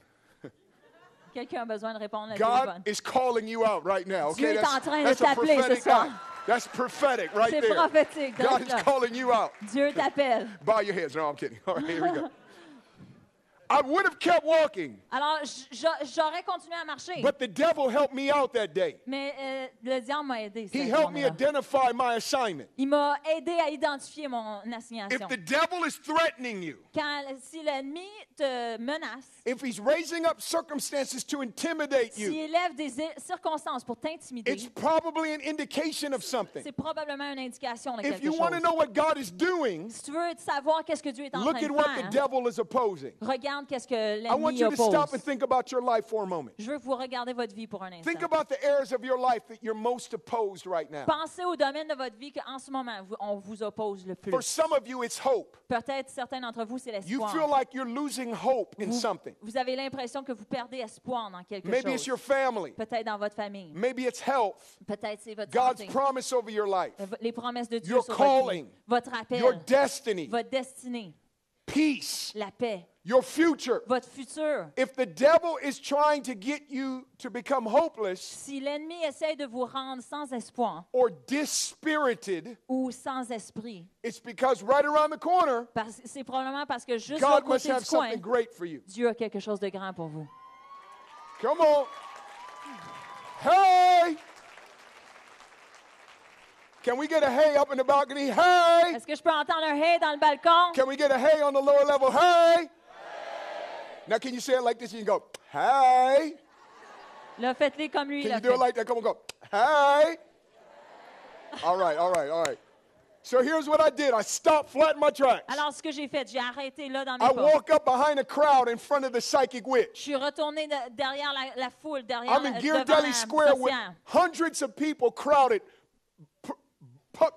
Quelqu'un a besoin de répondre à God téléphone. is calling you out right now. Dieu Okay, est en train de that's a t'appeler ce prophetic soir. act. That's prophetic right C'est there. prophétique. God donc is là. calling you out. Dieu t'appelle. Bow your heads. No, I'm kidding. All right, here we go. I would have kept walking, Alors, j'aurais continué à marcher. but the devil helped me out that day. Mais le diable m'a aidé. He cette helped me journée-là. identify my assignment. Il m'a aidé à identifier mon If assignation. the devil is threatening you, Si l'ennemi te menace, if he's raising up circumstances to intimidate s'il you, élève des circonstances pour t'intimider, it's probably an indication of something. c'est probablement une indication de If quelque you want to chose. know what God is doing, Si tu veux savoir qu'est-ce que Dieu est en look train at de what the faire, devil is opposing. regarde qu'est-ce que I want l'ennemi you to stop oppose. and think about your life for a moment. Je veux que vous regardiez votre vie pour un instant. Think about the areas of your life that you're most opposed right now. Pensez au domaine de votre vie qu'en ce moment, on vous oppose le plus. For some of you, it's hope. Peut-être certains d'entre vous, c'est You l'espoir. feel like you're losing hope in Vous, something. vous avez l'impression que vous perdez espoir dans quelque Maybe it's chose. your family. Peut-être dans votre famille. Maybe it's health. Peut-être c'est votre God's santé. promise over your life. Les promesses de Dieu Your sur votre calling. vie. Votre appel. Your destiny. Votre destinée. Peace. La paix. Your future. Votre futur. If the devil is trying to get you to become hopeless Si l'ennemi essaie de vous rendre sans espoir or dispirited, ou sans esprit, it's because right around the corner, c'est probablement parce que juste de God l'autre must côté have du coin, something great for you. Dieu a quelque chose de grand pour vous. Come on. Hey! Can we get a hey up in the balcony? Hey! Est-ce que je peux entendre un hey dans le balcon? Can we get a hey on the lower level? Hey! Now, can you say it like this? You can go, hey! Là, faites-les comme lui. Can Là, you do it like that? Come on, go, hey! All right, all right, all right. So here's what I did. I stopped flat in my tracks. Alors, ce que j'ai fait, j'ai arrêté là dans mes I pas. walk up behind a crowd in front of the psychic Je witch. suis retournée derrière la foule, derrière I'm in devant Ghirardelli la Square with sorcière. hundreds of people crowded,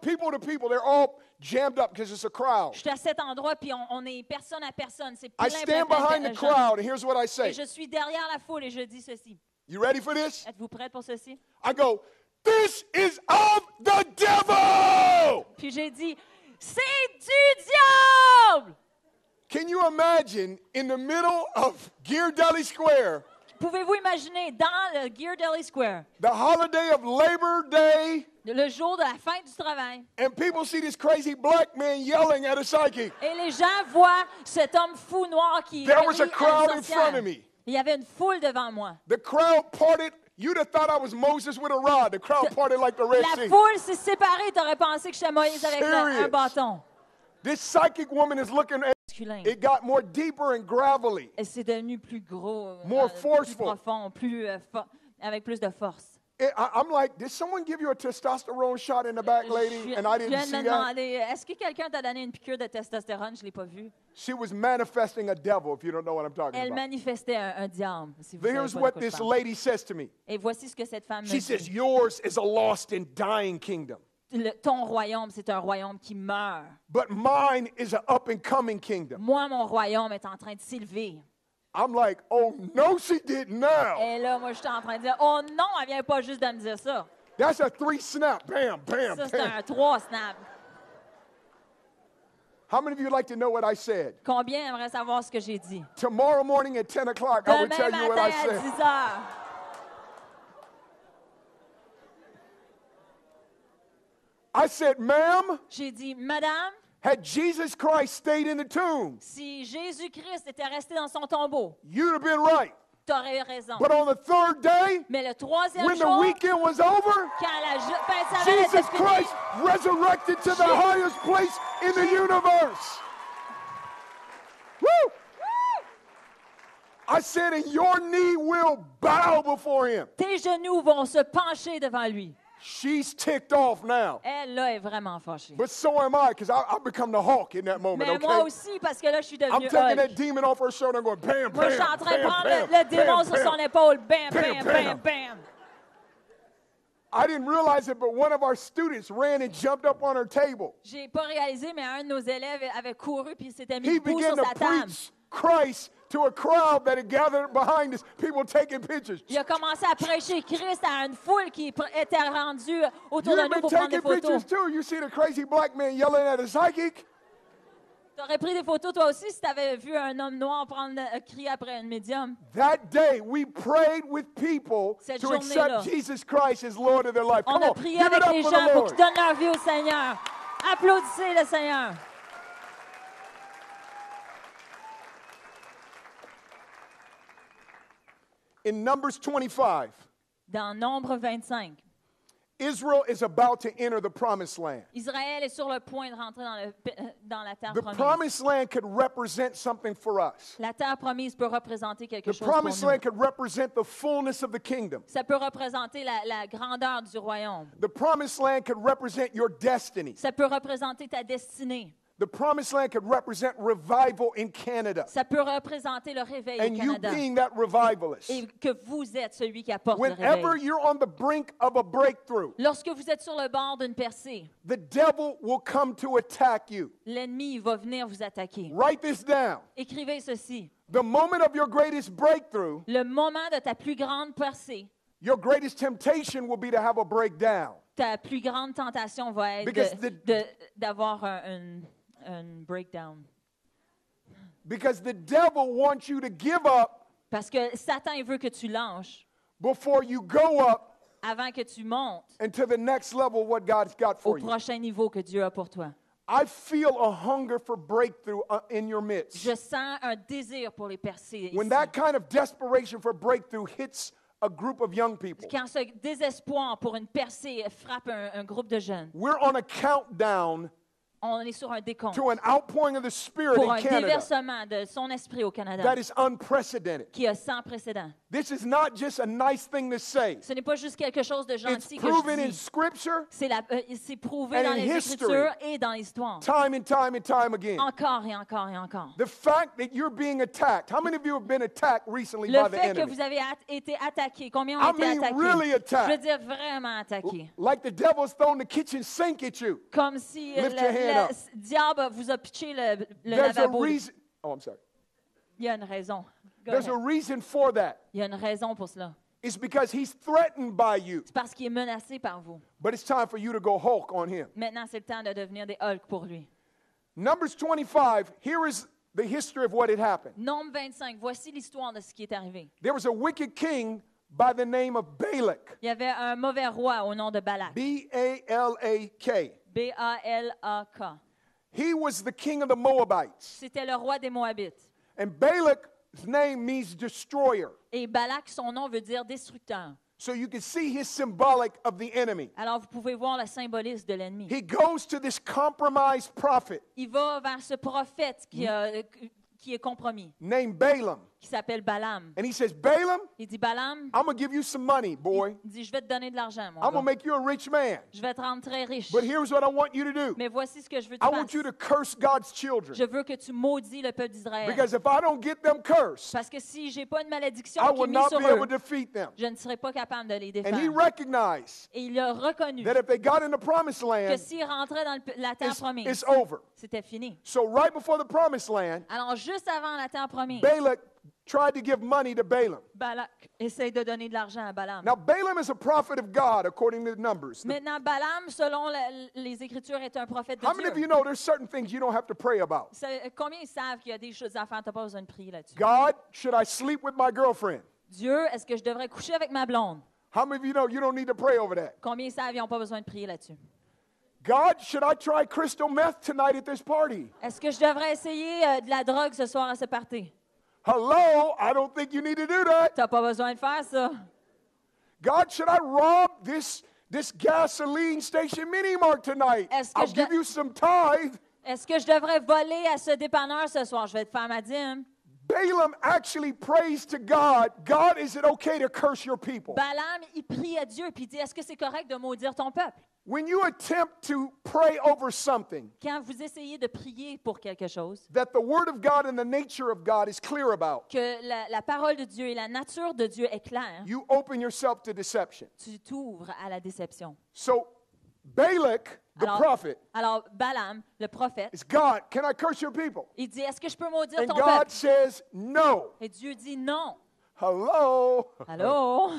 people to people. They're all jammed up because it's a crowd. Je suis à cet endroit, puis on est personne à personne. C'est I plein, stand plein, behind plein the de gens. crowd, and here's what I Et say. je suis derrière la foule et je dis ceci. You ready for this? Êtes-vous prête pour ceci? I go, this is of the devil! Puis j'ai dit, c'est du diable! Can you imagine in the middle of Ghirardelli Square, Pouvez-vous imaginer dans le Ghirardelli Square, the holiday of Labor Day, le jour de la fin du travail, and people see this crazy black man yelling at a psychic? et les gens voient cet homme fou noir qui There was crie a à crowd une in sorcière. front of me. Il y avait une foule devant moi. The crowd parted. You'd have thought I was Moses with a rod. The crowd parted like the Red La Sea. foule s'est séparée. Tu aurais pensé que j'étais Moïse avec un Serious. bâton. This psychic woman is looking at Masculin. it, got more deeper and gravelly. Et c'est devenu plus gros, More plus forceful. profond, avec plus de force. I'm like, did someone give you a testosterone shot in the back, lady? And I Je didn't viens de see me that. demander, est-ce que quelqu'un t'a donné une piqûre de testostérone? Je ne l'ai pas vu. She was manifesting a devil, if you don't know what I'm talking Elle about. manifestait un diable. Si vous But savez here's pas de what quoi je this parle. lady says to me. Et voici ce que cette femme me She dit. says, yours is a lost and dying kingdom, Ton royaume, c'est un royaume qui meurt. but mine is an up and coming kingdom. Moi, mon royaume est en train de s'élever. I'm like, oh, no, she didn't now. Et là, moi, j'étais en train de dire, oh non, elle vient pas juste de me dire ça. That's a 3 snap. Bam, bam, Ça, c'est bam. un 3 snap. How many of you would like to know what I said? Combien aimerait savoir ce que j'ai dit? Tomorrow morning at 10 o'clock, I will Demain tell you what matin I à said. 10 heures. I said, ma'am, J'ai dit, Madame, had Jesus Christ stayed in the tomb, si Jésus-Christ était resté dans son tombeau, you'd have been right. t'aurais eu raison. But on the third day, Mais le troisième when the jour, weekend was over, quand la fin de semaine était Jesus finie, Christ resurrected to the highest place in the universe. Woo! I said, and your knee will bow before him. tes genoux vont se pencher devant lui. She's ticked off now. Elle, là, est vraiment fâchée. But so am I, because I've become the Hulk in that moment, Mais moi okay? aussi, parce que là, je suis I'm devenue taking that Hulk. demon off her shoulder and going, bam, Moi, je suis en bam, train de bam, prendre bam, le démon bam, sur son bam. épaule. Bam, Bam, bam, bam. bam, bam. I didn't realize it, but one of our students ran and jumped up on her table. J'ai pas réalisé, mais un de nos élèves avait couru puis il s'était mis He debout began sur to sa table. preach Christ to a crowd that had gathered behind us, people taking pictures. Il a commencé à prêcher Christ à une foule qui était rendue autour de You've nous been pour prendre des taking pictures photos. too. You see the crazy black man yelling at a psychic? Tu aurais pris des photos toi aussi si tu avais vu un homme noir crier après un médium. That day, we prayed with people Cette to journée-là, accept Jesus Christ as Lord of their life. On Come a on, prié give it avec up les for gens the pour Lord. qu'ils donnent leur vie au Seigneur. Applaudissez le Seigneur. in Numbers 25, Dans Nombre 25, Israel is about to enter the promised land. Israël est sur le point de rentrer dans la terre The promise. promised land could represent something for us. La terre promise peut représenter quelque The chose pour promised nous. land could represent the fullness of the kingdom. Ça peut représenter la grandeur du royaume. The promised land could represent your destiny. Ça peut représenter ta destinée. The promised land could represent revival in Canada. Ça peut représenter le réveil And au you Canada. being that revivalist. Et que vous êtes celui qui apporte le Whenever réveil. you're on the brink of a breakthrough, Lorsque vous êtes sur le bord d'une percée, the devil will come to attack you. l'ennemi va venir vous attaquer. Write this down. Écrivez ceci. The moment of your greatest breakthrough, Le moment de ta plus grande percée, your greatest temptation will be to have a breakdown. ta plus grande tentation va être Because d'avoir un breakdown. Because the devil wants you to give up Parce que Satan il veut que tu lâches before you go up avant que tu montes into the next level of what God's got au for you. prochain niveau que Dieu a pour toi. I feel a hunger for breakthrough in your midst. Je sens un désir pour les percées When ici. that kind of desperation for breakthrough hits a group of young people, Quand ce désespoir pour une percée frappe un groupe de jeunes, we're on a countdown on est sur un décompte to an outpouring of the Spirit pour in un Canada déversement de son esprit au Canada that is unprecedented. qui est sans précédent. This is not just a nice thing to say. Ce n'est pas juste quelque chose de It's gentil que proven je in dis. Scripture C'est prouvé and dans in les history. Écritures et dans l'histoire. time and time and time again. Encore et encore et encore. The fact that you're being attacked. How many of you have been attacked recently Le by the fait que enemy? vous avez été attaqué, combien I ont été mean, attaqués? really attacked. Je veux dire vraiment attaqués. Like the devil's thrown the kitchen sink at you. Comme si Lift your hand up. diable vous a pitché le There's a lavabo. reason. Oh, I'm sorry. Il y a une raison. Go There's a ahead. reason for that. Il y a une raison pour cela. It's because he's threatened by you. C'est parce qu'il est menacé par vous. But it's time for you to go Hulk on him. Maintenant, c'est le temps de devenir des Hulk pour lui. Numbers 25, here is the history of what had happened. Nombre 25, voici l'histoire de ce qui est arrivé. There was a wicked king by the name of Balak. Il y avait un mauvais roi au nom de Balak. B-A-L-A-K. B-A-L-A-K. He was the king of the Moabites. C'était le roi des Moabites. And Balak's name means destroyer. Et Balak, son nom veut dire destructeur. So you can see his symbolic of the enemy. Alors, vous pouvez voir le symbolisme de l'ennemi. He goes to this compromised prophet Il va vers ce prophète qui est compromis, named Balaam. qui s'appelle Balaam. And he says, Balaam, Il dit, Balaam, I'm going to give you some money, boy. il dit, je vais te donner de l'argent, mon I'm going to gars. make you a rich man. Je vais te rendre très riche. But here's what I want you to do. Mais voici ce que je veux que I tu want fasses. you to curse God's children. Je veux que tu maudis le peuple d'Israël. Because if I don't get them cursed, Parce que si j'ai pas une malédiction I qui est will mise not sur be able eux, to defeat them. je ne serai pas capable de les And he défendre. recognized Et il a reconnu that if they got in the promised que land, s'il rentrait dans la terre it's promise, over. c'était fini. So right before the promised land, Alors, juste avant la terre promise, Balak tried to give money to Balaam. Balak essaye de donner de l'argent à Balaam. Now, Balaam is a prophet of God, according to the Numbers. Maintenant, Balaam, selon les Écritures, est un prophète de How many of you Dieu. know there's certain things you don't have to pray about? Combien ils savent qu'il y a des choses à faire, tu n'as pas besoin de prier là-dessus? God, should I sleep with my girlfriend? Dieu, est-ce que je devrais coucher avec ma blonde? How many of you know you don't need to pray over that? Combien ils savent qu'ils n'ont pas besoin de prier là-dessus? God, should I try crystal meth tonight at this party? Est-ce que je devrais essayer de la drogue ce soir à ce party? Hello, I don't think you need to do that. Tu n'as pas besoin de faire ça. God, should I rob this gasoline station mini mart tonight? Est-ce que I'll je give you some tithe. Est-ce que je devrais voler à ce dépanneur ce soir? Je vais te faire ma dîme. Balaam actually prays to God, God, is it okay to curse your people? Balaam, il prie à Dieu puis il dit, est-ce que c'est correct de maudire ton peuple? When you attempt to pray over something Quand vous essayez de prier pour quelque chose, that the Word of God and the nature of God is clear about, que la parole de Dieu et la nature de Dieu est claire, you open yourself to deception. tu t'ouvres à la déception. So Balak, the prophet, Alors Balaam, le prophète, is God, can I curse your people? il dit, est-ce que je peux maudire And ton God peuple? says no. Et Dieu dit non. Hello. Allô?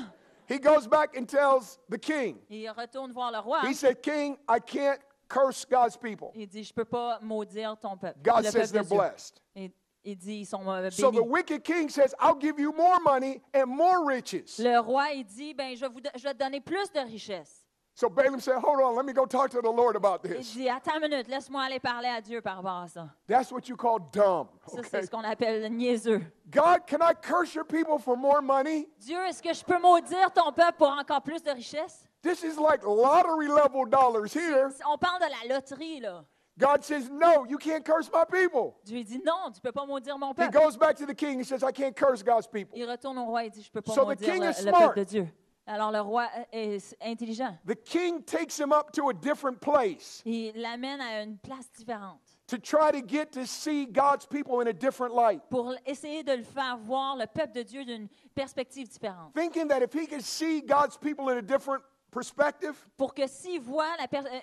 He goes back and tells the king. Et il retourne voir le roi. He said, King, I can't curse God's people. Il dit, je ne peux pas maudire ton peuple. God le says peuple they're de Dieu. blessed. Et il dit, ils sont So the bénis. wicked king says, I'll give you more money and more riches. Le roi, il dit, ben, je vais te donner plus de richesses. So Balaam said, hold on, let me go talk to the Lord about Il this. dit, attends une minute, laisse-moi aller parler à Dieu par rapport à ça. That's what you call dumb. Ça, Okay? c'est ce qu'on appelle le niaiseux. God, can I curse your people for more money? Dieu, est-ce que je peux maudire ton peuple pour encore plus de richesse? This is like lottery level dollars here. On parle de la loterie, là. God says, no, you can't curse my people. Dieu dit, non, tu peux pas maudire mon He peuple. goes back to the king and says, I can't curse God's people. Il retourne au roi et dit, je peux pas So the maudire king is le smart. peuple de Dieu. Alors le roi est intelligent. The king takes him up to a different place Il l'amène à une place différente to try to get to see God's people in a different light, pour essayer de le faire voir le peuple de Dieu d'une perspective différente. thinking that if he could see God's people in a different perspective, Pour que s'il voit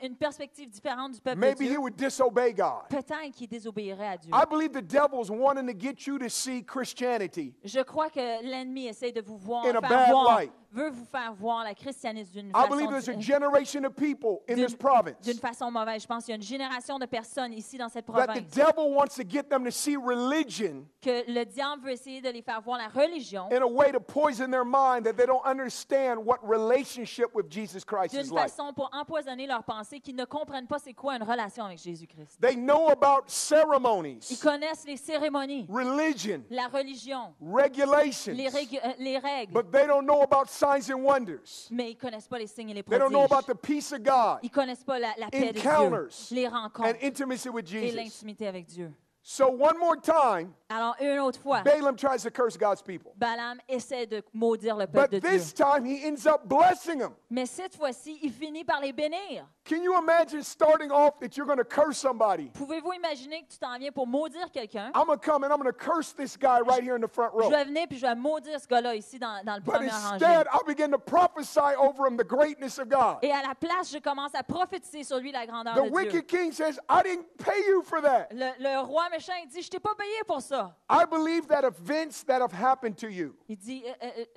une perspective différente du peuple de maybe he Dieu, would disobey God. peut-être qu'il désobéirait à Dieu. I believe the devil's wanting to get you to see Christianity Je crois que l'ennemi essaie de vous voir, in a bad light. veut vous faire voir le christianisme I believe there's a generation of people in this province d'une façon mauvaise. Je pense qu'il y a une génération de personnes ici dans cette that the province devil wants to get them to see religion que le diable veut essayer de les faire voir la religion in a way to poison their mind that they don't understand what relationship with Jesus Christ is d'une like. façon pour empoisonner leur pensée, qu'ils ne comprennent pas c'est quoi une relation avec Jésus-Christ. They know about Ils ceremonies, connaissent les cérémonies, religion, la religion, regulations, les règles, but they don't know about signs and wonders. mais ils ne connaissent pas les signes et les They don't know prodiges. about the peace of God Ils ne connaissent pas la paix de Dieu, encounters les and rencontres intimacy with et Jesus. l'intimité avec Dieu. So one more time, Alors, une autre fois, Balaam tries to curse God's people. Balaam essaie de maudire le peuple But de Dieu. this time he ends up blessing them. Mais cette fois-ci, il finit par les bénir. Can you imagine starting off that you're going to curse somebody? Pouvez-vous imaginer que tu t'en viens pour maudire quelqu'un? I'm going to come and I'm going to curse this guy right here in the front Je row. vais venir puis je vais maudire ce gars-là ici dans le But premier rangée. instead, I'll begin to prophesy over him the greatness of God. Et à la place, je commence à prophétiser sur lui la grandeur The de Dieu. wicked king says, I didn't pay you for that. Le roi méchant, il dit, je t'ai pas payé pour ça. I believe that events that have happened to you Il dit,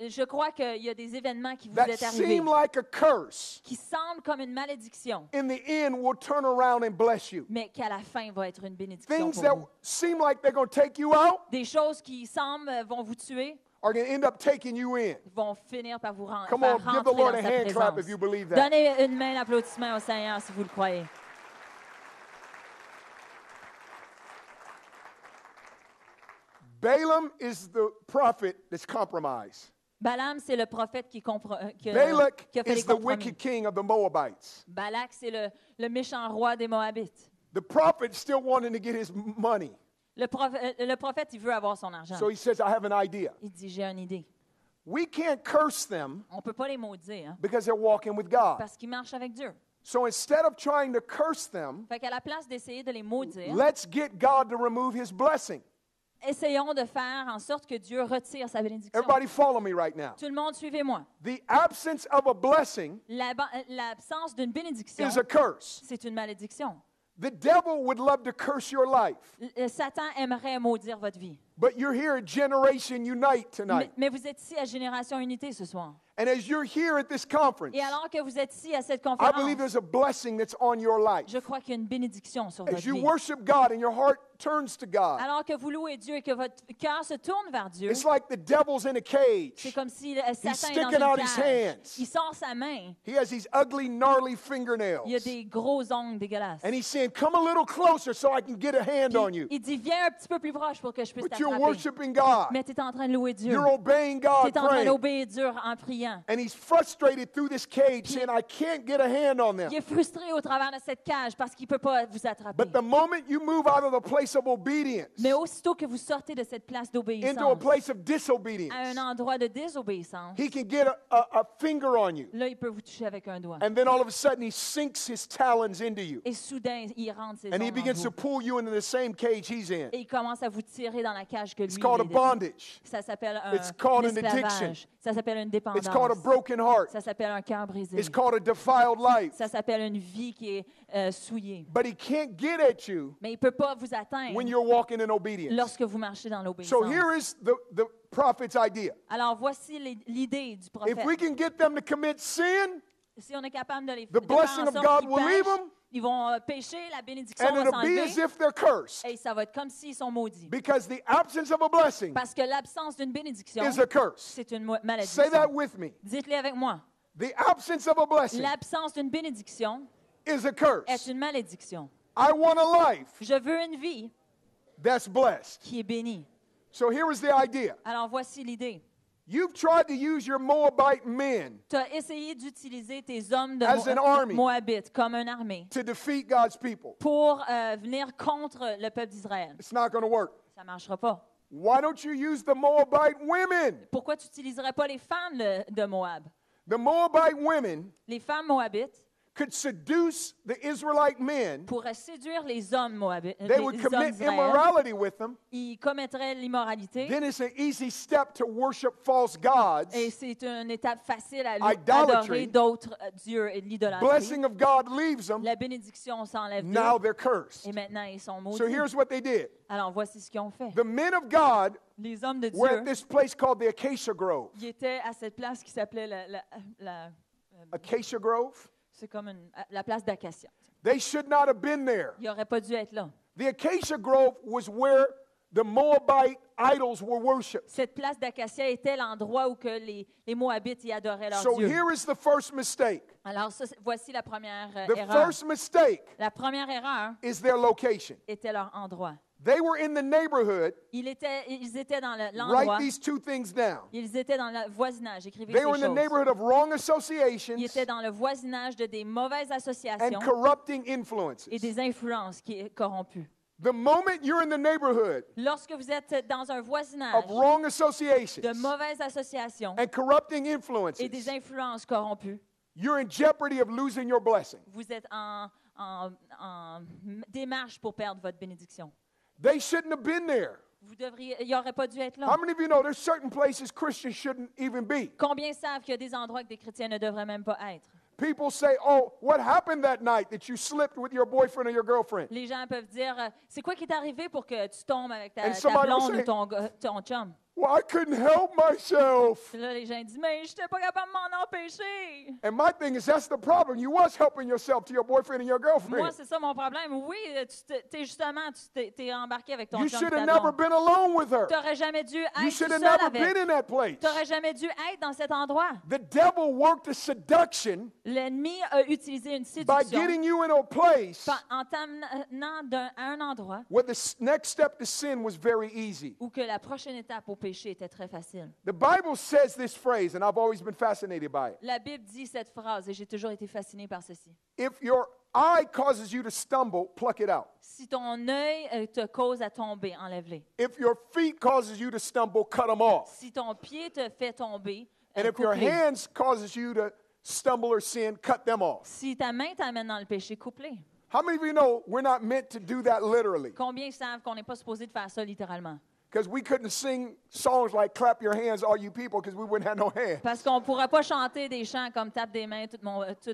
je crois qu'il y a des événements qui vous that est arrivés, seem like a curse, qui semblent comme une malédiction, in the end will turn around and bless you. mais qu'à la fin va être une bénédiction Things pour that vous. seem like they're going to take you out Des choses qui semblent vont vous tuer, are going to end up taking you in. vont finir par vous Come faire on, give the rentrer Lord dans a sa hand clap présence. if you believe that. Donnez une main d'applaudissement au Seigneur si vous le croyez. Balaam is the prophet that's compromised. Balaam, c'est le prophète qui a Balak fait les is the compromis. wicked king of the Moabites. Balak, c'est le méchant roi des Moabites. The prophet still wanting to get his money. Le prophète, il veut avoir son argent. So he says, I have an idea. Il dit, j'ai une idée. We can't curse them On ne peut pas les maudire hein, because they're walking with God. parce qu'ils marchent avec Dieu. So instead of trying to curse them, Fait qu'à la place d'essayer de les maudire, let's get God to remove his blessing. essayons de faire en sorte que Dieu retire sa bénédiction. Everybody follow me right now. Tout le monde, suivez-moi. The absence of a blessing L'absence d'une bénédiction, is a curse. c'est une malédiction. The devil would love to curse your life, Satan aimerait maudire votre vie. but you're here at Generation Unite tonight. Mais vous êtes ici à Génération Unité ce soir. And as you're here at this conference, Et alors que vous êtes ici à cette I believe conférence, there's a blessing that's on your life. je crois qu'il y a une bénédiction sur As votre you vie. worship God and your heart turns to God, Alors que vous louez Dieu et que votre cœur se tourne vers Dieu, it's like the devil's in a c'est cage. comme si Satan est sticking dans out une his cage. hands. Il sort sa main. He has these ugly, gnarly Il y a fingernails. des gros ongles dégueulasses. And he's saying, come a little closer so I can get a hand on you. Il dit, viens un petit peu plus proche pour que je puisse But you're t'attraper. worshiping God. Mais tu es en train de louer Dieu. You're obeying Tu God, es en train praying. d'obéir Dieu en priant. And he's frustrated through this cage, saying, I can't get a hand on them. Il est frustré au travers de cette cage parce qu'il ne peut pas vous attraper. But the moment you move out of the place of obedience Mais aussitôt que vous sortez de cette place into a d'obéissance place of à un disobedience, endroit de désobéissance, he can get a finger on you. là, il peut vous toucher avec un doigt. And then all of a sudden, he sinks his talons into you. Et soudain, il rentre ses And he ongles en begins to vous. pull you into the same cage he's in. Et il commence à vous tirer dans la cage que lui, It's il called a est dedans. bondage. Ça s'appelle It's called un an addiction. esclavage. Ça s'appelle une dépendance. It's called a broken heart. Ça s'appelle un cœur brisé. It's called a defiled life. Ça s'appelle une vie qui est souillée. But he can't get at you Mais il ne peut pas vous atteindre when you're walking in obedience. lorsque vous marchez dans l'obéissance. So here is the prophet's idea. Alors, voici l'idée du prophète. If we can get them to commit sin, Si on est capable de les the de faire blessing en of sorte God qu'ils will leave pêchent, them, ils vont pécher, la bénédiction and va it'll be as s'enlever, if they're cursed. et ça va être comme s'ils sont maudits. Because the absence of a blessing Parce que l'absence d'une bénédiction, is a curse. c'est une malédiction. Say that with me. Dites-le avec moi. The absence of a blessing L'absence d'une bénédiction is a est curse. une malédiction. I want a life Je veux une vie that's blessed. qui est bénie. So here is the idea. Alors voici l'idée. You've tried to use your Moabite men Tu as essayé d'utiliser tes hommes de As an army. Moabit comme une armée to defeat God's people. pour venir contre le peuple d'Israël. It's not going to work. Ça ne marchera pas. Why don't you use the Moabite women? Pourquoi tu n'utiliserais pas les femmes de Moab? The Moabite women Les femmes moabites could seduce the Israelite men. pourraient séduire les hommes moabites. They would Les hommes commit d'Israël. immorality with them. Ils commettraient l'immoralité. Then it's an easy step to worship false gods. Et c'est une étape facile à Idolatry. adorer d'autres dieux et de l'idolâtrie. Blessing of God leaves them. La bénédiction s'enlève Now d'eux. they're cursed. Et maintenant, ils sont maudits. So here's what they did. Alors, voici ce qu'ils ont fait. The men of God Les hommes de were Dieu, at this place called the Acacia Grove. ils étaient à cette place qui s'appelait Acacia Grove? c'est comme la place d'Acacia. They should not have been there. Ils n'auraient pas dû être là. The Acacia Grove was where the Moabite idols were worshipped. Cette place d'Acacia était l'endroit où que les Moabites y adoraient leurs So dieux. here is the first mistake. Alors, voici la première The erreur. first mistake La première erreur is their location. était leur endroit. They were in the neighborhood. Ils étaient dans Write l'endroit. these two things down. Ils étaient dans le voisinage. Écrivez They ces were in the choses. neighborhood of wrong Ils associations étaient dans le voisinage de des mauvaises and associations corrupting influences. et des influences qui est corrompues. The moment you're in the neighborhood Lorsque vous êtes dans un voisinage of wrong associations de mauvaises associations and corrupting et influences, des influences corrompues, you're in jeopardy of losing your blessing. vous êtes en démarche pour perdre votre bénédiction. They shouldn't have been there. Il n'aurait pas dû être How là. many of you know there's certain places Christians shouldn't even be? Combien savent qu'il y a des endroits que des chrétiens ne devraient même pas être? People say, oh, what happened that night that you slipped with your boyfriend or your girlfriend? Les gens peuvent dire, c'est quoi qui est arrivé pour que tu tombes avec And ta somebody will blonde say- ou ton chum? Well, I couldn't help myself. Puis là, les gens disent, mais je n'étais pas capable de m'en empêcher. And my thing is, that's the problem. You was helping yourself to your boyfriend and your Moi, girlfriend. c'est ça mon problème. Oui, tu t'es embarqué avec ton You chum. should have never been alone with her. Tu n'aurais jamais dû You être tout should seul have never been avec. in that place. Tu n'aurais jamais dû être dans cet endroit. The devil worked a seduction L'ennemi a utilisé une by séduction getting you in a place en t'amenant à un endroit where the next step to sin was very easy. où que la prochaine étape au péché était très facile. The Bible says this phrase, and I've always been fascinated by it. La Bible dit cette phrase et j'ai toujours été fasciné par ceci. If your eye causes you to stumble, pluck it out. Si ton œil te cause à tomber, enlève-les. If your feet causes you to stumble, cut them off. Si ton pied te fait tomber, And if your coupe-les. hands causes you to stumble or sin, cut them off. Si ta main t'amène dans le péché, coupe-les. How many of you know we're not meant to do that literally? Combien savent qu'on n'est pas supposé de faire ça littéralement? Because we couldn't sing songs like clap your hands, all you people, because we wouldn't have no hands. Parce qu'on ne pourrait pas chanter des chants comme tape des mains tout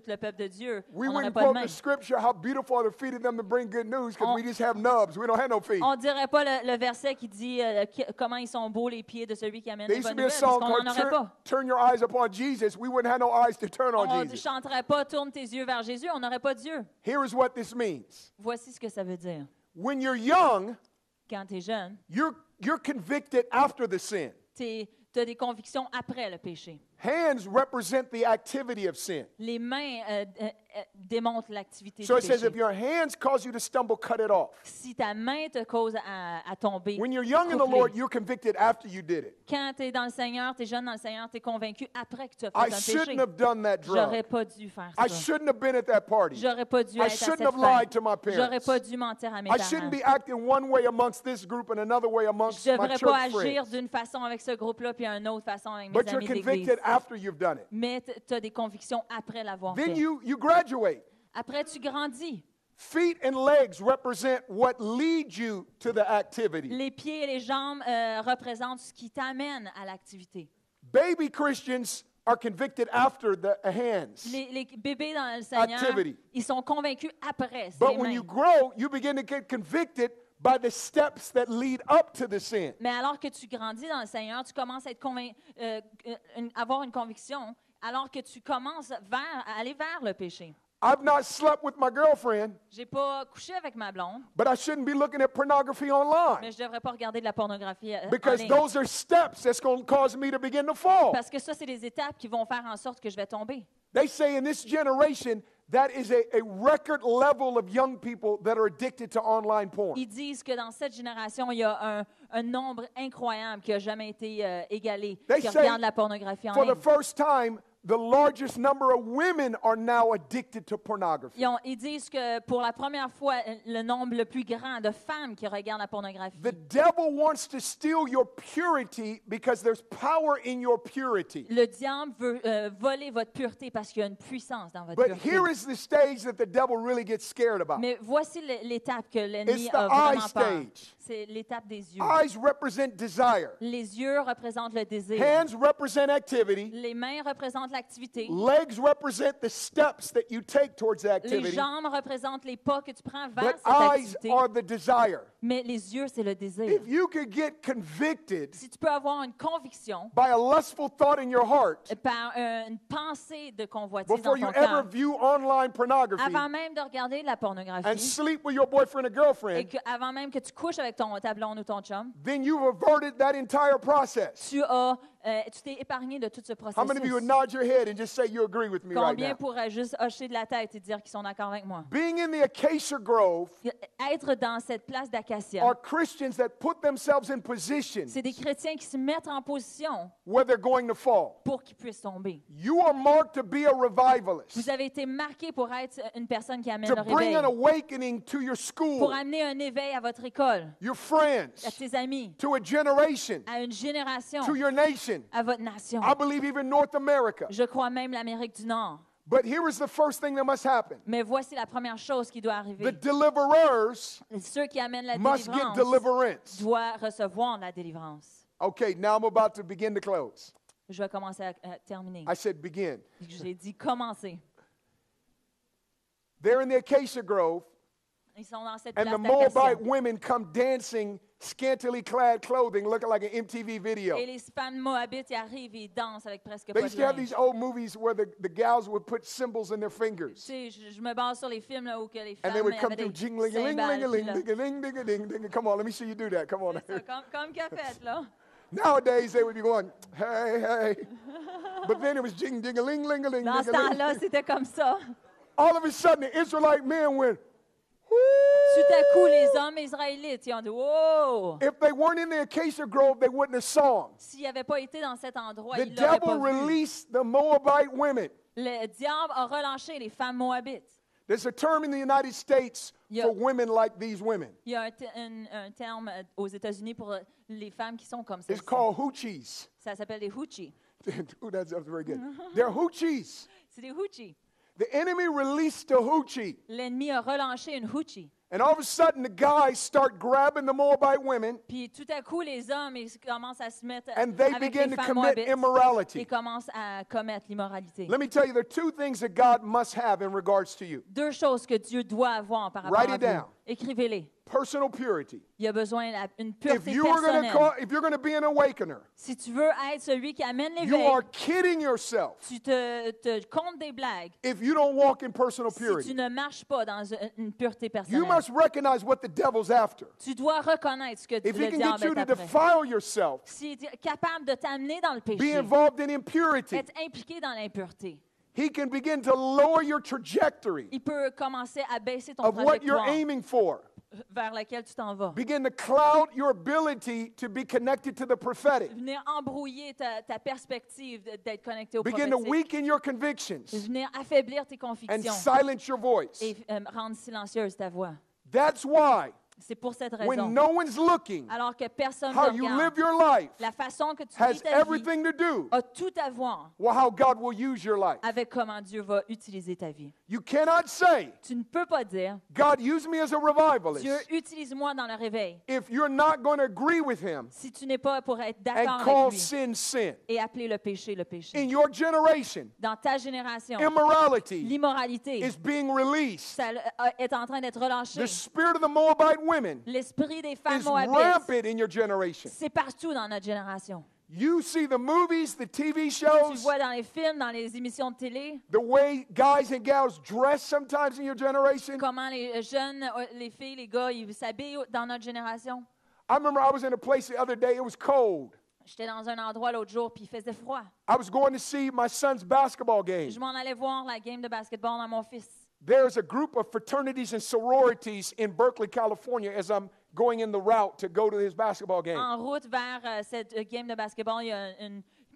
le peuple de Dieu. We On n'aurait wouldn't pas de quote mains. the scripture, how beautiful are the feet of them that bring good news, because we just have nubs. We don't have no feet. On ne dirait pas le verset qui dit comment ils sont beaux les pieds de celui qui amène There les used to bonnes be a nouvelles, parce song qu'on called n'en aurait pas. Turn Your Eyes Upon Jesus. We wouldn't have no eyes to turn on On ne Jesus. chanterait pas tourne tes yeux vers Jésus, on n'aurait pas Dieu. Here is what this means. Voici ce que ça veut dire. When you're young, Quand tu es jeune, you're convicted after the sin. tu as des convictions après le péché. Hands represent the activity of sin. Les mains démontrent l'activité So du it says péché. if your hands cause you to stumble, cut it off. Si ta main te cause à tomber, When you're young in the coupe-les. Lord, you're convicted after you did it. Quand tu es dans le Seigneur, tu es jeune dans le Seigneur, tu es convaincu après que tu as I fait un shouldn't péché. have done that J'aurais drug. pas dû faire I ça. shouldn't have been at that party. J'aurais pas dû I être à shouldn't cette have lied to my fête. parents. J'aurais pas dû mentir à mes I shouldn't parents. be acting one way amongst this group and another way amongst Je my devrais church pas agir friends. d'une façon avec ce groupe-là puis une autre façon avec mes But you're amis d'église. convicted after you've done it. Mais tu as des convictions après l'avoir Then fait. you graduate. Après, tu grandis. Feet and legs represent what leads you to the activity. Les pieds et les jambes représentent ce qui t'amène à l'activité. Baby Christians are convicted after the hands. Les bébés dans le Seigneur, Activity. ils sont convaincus après. C'est But les when mains. you grow, you begin to get convicted by the steps that lead up to the sin. Mais alors que tu grandis dans le Seigneur, tu commences à être avoir une conviction, alors que tu commences à aller vers le péché. I've not slept with my girlfriend, J'ai pas couché avec ma blonde, but I shouldn't be looking at pornography mais online je devrais pas regarder de la pornographie en because ligne. those are steps that's going to cause me to begin to fall. Parce que ça, c'est des étapes qui vont faire en sorte que je vais tomber. They say in this generation, that is a record level of young people that are addicted to online porn. Ils disent que dans cette génération, il y a un nombre incroyable qui n'a jamais été égalé, They qui say regarde la pornographie en For the ligne. first time, the largest number of women are now addicted to pornography. Ils disent que pour la première fois, le nombre le plus grand de femmes qui regardent la pornographie. The devil wants to steal your purity because there's power in your purity. Le diable veut voler votre pureté parce qu'il y a une puissance dans votre But pureté. here is the stage that the devil really gets scared about. Mais voici l'étape que l'ennemi It's the a vraiment eye peur. stage. C'est l'étape des yeux. Eyes represent desire. Les yeux représentent le désir. Hands represent activity. Les mains représentent l'activité. Legs represent the steps that you take towards Les activity. jambes représentent les pas que tu prends vers But cette eyes activité. are the desire. Mais les yeux, c'est le désir. If you could get convicted Si tu peux avoir une conviction by a lustful thought in your heart par une pensée de convoitise before dans you ton ever cœur, view online pornography avant même de regarder de la and pornographie, sleep with your boyfriend or et girlfriend, avant même que tu couches avec ta blonde ou ton chum, then you've averted that entire process. tu t'es épargné de tout ce How many of you would processus. nod your head and just say you agree with me right Combien now? pourraient juste hocher de la tête et dire qu'ils sont d'accord avec moi? Being in the acacia grove Être dans cette place d'acacia, are Christians that put themselves in position c'est des chrétiens qui se mettent en position where they're going to fall. pour qu'ils puissent tomber. You are marked to be a revivalist, Vous avez été marqué pour être une personne qui amène to le bring réveil, an awakening to your pour school, amener un éveil à votre école, your à friends, tes amis, to a generation, à une génération, to your nation. à votre nation. I believe even North America. Je crois même l'Amérique du Nord. But here is the first thing that must happen. Mais voici la première chose qui doit The arriver. deliverers Ceux qui amènent la must get délivrance deliverance. doivent recevoir la délivrance. Okay, now I'm about to begin to close. Je vais commencer à terminer. I said begin. J'ai dit commencer. They're in the acacia grove, Ils sont dans cette and place the Moabite d'acacia. women come dancing, scantily clad clothing, looking like an MTV video. Et les femmes moabites ils arrivent et ils dansent avec presque They pas used de to have linge. these old movies where the gals would put cymbals in their Tu fingers. sais, je me base sur les films là, où que les And femmes they would come avaient through des jingling, cymbales, puis là, ding, ding, ding, ding. Come on, let me see you do that. Come on. c'est ça, comme qu'a fait, là. Nowadays they would be going, hey, hey. But then it was jing, ding, ling, ling, ling, Dans ce temps-là, c'était comme ça. All of a sudden, the Israelite men went, Tout à coup, whoo! les hommes israélites, ils ont dit « Wow! If they weren't in the acacia grove, they wouldn't have saw 'em. S'ils n'avaient pas été dans cet endroit, The ils l'auraient pas devil vu. released the Moabite women. Le diable a relâché les femmes moabites. There's a term in the United States Yeah. for women like these women. Il y a un terme aux États-Unis pour les femmes qui sont comme ça. It's called hoochies. Ça s'appelle des hoochies. Ooh, that's very good. They're hoochies. C'est des hoochies. The enemy released a hoochie. L'ennemi a relâché une hoochie. And all of a sudden, the guys start grabbing the Moabite women Puis tout à coup, les hommes ils commencent à se mettre and they avec begin les to femmes commit moabites immorality. et commencent à commettre l'immoralité. Let me tell you, there are two things that God must have in regards to you. Deux choses que Dieu doit avoir par rapport Write à it vous. down. Écrivez-les. Personal purity. Il y a besoin d'une If pureté you are going personnelle. to if you're going to be an awakener, Si tu veux être celui qui amène you l'éveil, are kidding yourself tu te comptes des blagues if you don't walk in personal si tu purity. ne marches pas dans une pureté You personnelle. must recognize what the devil's after. Tu dois reconnaître ce que If he le can diable get you est to après. defile yourself, S'il est capable de t'amener dans le be péché, involved in impurity, être impliqué dans l'impureté, he can begin to lower your trajectory il peut commencer à baisser ton of what you're trajectoire aiming for. vers laquelle tu t'en vas. Begin to cloud your ability to be connected to the prophetic. Venir embrouiller ta perspective d'être connecté au Begin to prophétique. weaken your convictions Venir affaiblir tes and convictions silence your voice. et rendre silencieuse ta voix. That's why C'est pour cette when raison. no one's looking, Alors que personne ne how you regarde, live your life la façon que tu has vis ta vie everything to do a tout à voir with how God will use your life. avec comment Dieu va utiliser ta vie. You cannot say, Tu ne peux pas dire, God, use me as a revivalist, Dieu, utilise-moi dans le réveil, if you're not going to agree with him si tu n'es pas pour être and d'accord call avec lui sin sin. et appeler le péché le péché. In your generation, Dans ta génération, immorality l'immoralité is being released. ça est en train d'être relâché. The spirit of the Moabite women L'esprit des femmes is moabites, rampant in your generation. c'est partout dans notre génération. You see the movies, the TV Tu le shows, vois dans les films, dans les émissions de télé, the way guys and gals dress sometimes in your generation. comment les jeunes, les filles, les gars, ils s'habillent dans notre génération. I remember I was in a place the other day, it was cold. J'étais dans un endroit l'autre jour, puis il faisait froid. I was going to see my son's basketball game. Je m'en allais voir la game de basketball dans mon fils. There's a group of fraternities and sororities in Berkeley, California, as I'm going in the route to go to his basketball game. En route vers cette game de basketball, il y a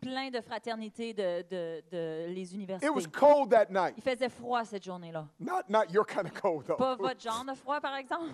plein de fraternités de les universités. It was cold that night. Il faisait froid cette journée-là. Not your kind of cold, Pas though. votre genre de froid, par exemple.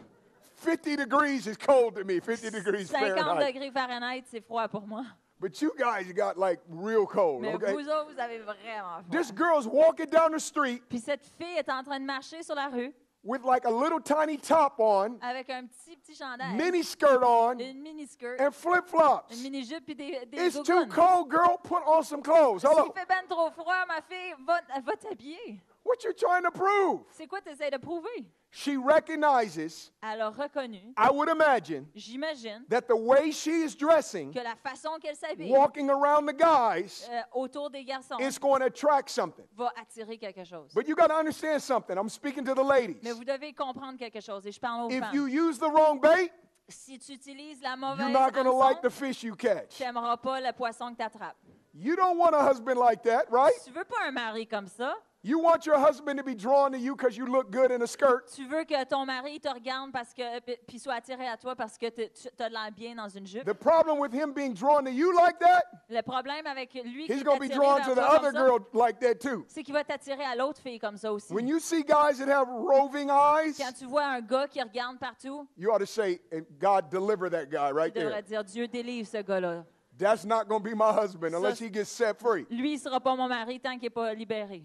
50 degrees is cold to me, 50 degrees 50 Fahrenheit. degrés Fahrenheit, c'est froid pour moi. But you guys got like real cold, Mais okay? vous autres, vous avez vraiment froid. This girl's walking down the street Puis cette fille est en train de marcher sur la rue with like a little tiny top on, avec un petit chandail, mini skirt on, une mini-skirt, and flip-flops. une mini-jupe puis des It's too gougounes. cold, girl. Put on some clothes. S'il Hello. fait ben trop froid, ma fille, va t'habiller. What you trying to prove? C'est quoi tu essaies de prouver? She recognizes, Elle a reconnu, I would imagine, j'imagine, that the way she is dressing, que la façon qu'elle s'habille walking around the guys, autour des garçons is going to attract something. va attirer quelque chose. But you got to understand something. I'm speaking to the ladies. Mais vous devez comprendre quelque chose, et je parle aux If femmes. you use the wrong bait, Si tu utilises la you're mauvaise not going to hameçon, like the fish you catch. tu n'aimeras pas le poisson que tu attrapes. You don't want a husband like that, right? Tu veux pas un mari comme ça. You want your husband to be drawn to you because you look good in a skirt. Tu veux que ton mari te regarde parce que puis soit attiré à toi parce que tu as de l'air bien dans une jupe. The problem with him being drawn to you like that, Le problème avec lui qui he's est going to be attiré drawn vers to the toi other comme ça, girl like that too. c'est qu'il va t'attirer à l'autre fille comme ça aussi. When you see guys that have roving eyes, Quand tu vois un gars qui regarde partout, you ought to say, God, deliver that guy right tu devrais there. dire Dieu délivre ce gars-là. That's not going to be my husband unless he gets set free. Lui, il sera pas mon mari tant qu'il n'est pas libéré.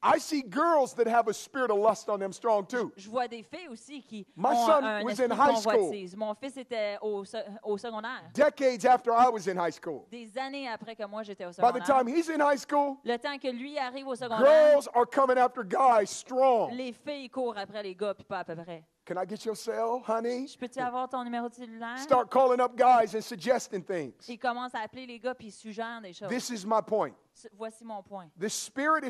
I see girls that have a spirit of lust on them strong too. Je vois des filles aussi qui My ont son un was esprit in de high school. convoitise. Mon fils était au secondaire. Decades after I was in high school. Des années après que moi, j'étais au By the secondaire. time he's in high school, Le temps que lui arrive au secondaire, girls are coming after guys strong. les filles courent après les gars, puis pas à peu près. Can I get your cell, honey? Je peux-tu avoir ton numéro de cellulaire? Start calling up guys and suggesting things. Il commence à appeler les gars, puis il suggère des choses. This is my point. Voici mon point. The spirit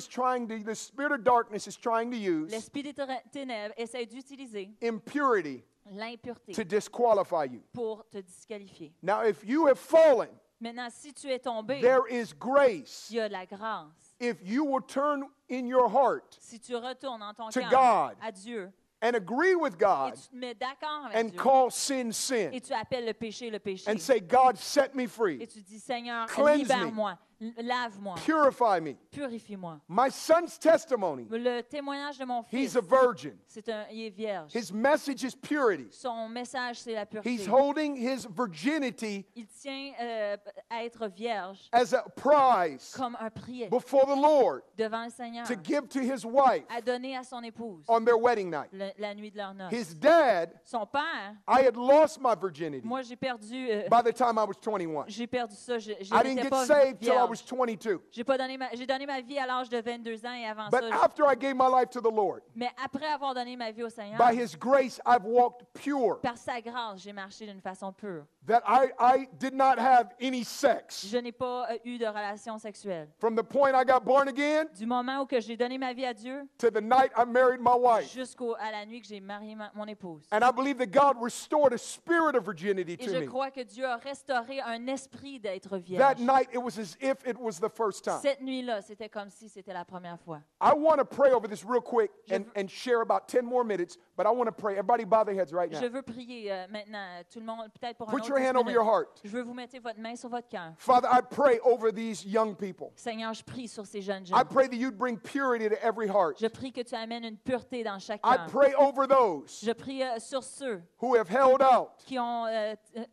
of darkness is trying to use L'esprit des ténèbres essaie d'utiliser impurity l'impureté to disqualify you. pour te disqualifier. Now, if you have fallen, Maintenant, si tu es tombé, there is grace. il y a de la grâce. If you will turn in your heart Si tu retournes dans ton To cœur God. à Dieu and agree with et God tu te mets d'accord avec and Dieu call sin sin et tu appelles le péché, and say, God, set me et free, tu dis, Seigneur, Cleanse libère-moi, lave-moi, purify me. purifie-moi. My son's testimony, Le témoignage de mon he's fils, a virgin. il est vierge. His message is purity. Son message, c'est la pureté. He's holding his virginity Il tient à être vierge as a prize comme un prix before the Lord devant le Seigneur, to give to his wife à donner à son épouse on their wedding night. la nuit de leur noces. His dad, Son père, I had lost my virginity moi j'ai perdu by the time I was 21. ça, je I didn't n'étais get pas saved till I vierge. was 22. J'ai donné ma vie à l'âge de 22 ans et avant But ça. after I gave my life to the Lord, Mais après avoir donné ma vie au Seigneur, by his grace, I've walked pure. par sa grâce, j'ai marché d'une façon pure. That I did not have any sex. Je n'ai pas eu de relation sexuelle. From the point I got born again Du moment où que j'ai donné ma vie à Dieu to the night I married my wife. jusqu'à la nuit que j'ai marié mon épouse. And I believe that God restored a spirit of virginity Et to je me. crois que Dieu a restauré un esprit d'être That vierge. night, it was as if it was the first time. Cette nuit-là, c'était comme si c'était la première fois. I want to pray over this real quick and share about 10 more minutes, but I want to pray. Everybody bow their heads right Je now. veux prier maintenant, tout le monde, peut-être pour un Put autre your 10 hand over minutes. your heart. Je veux vous mettre votre main sur votre cœur. Father, I pray over these young people. Seigneur, je prie sur ces jeunes I gens. pray that you'd bring purity to every heart. Je prie que tu amènes une pureté dans chaque I cœur. pray over those Je prie sur ceux who have held out, qui ont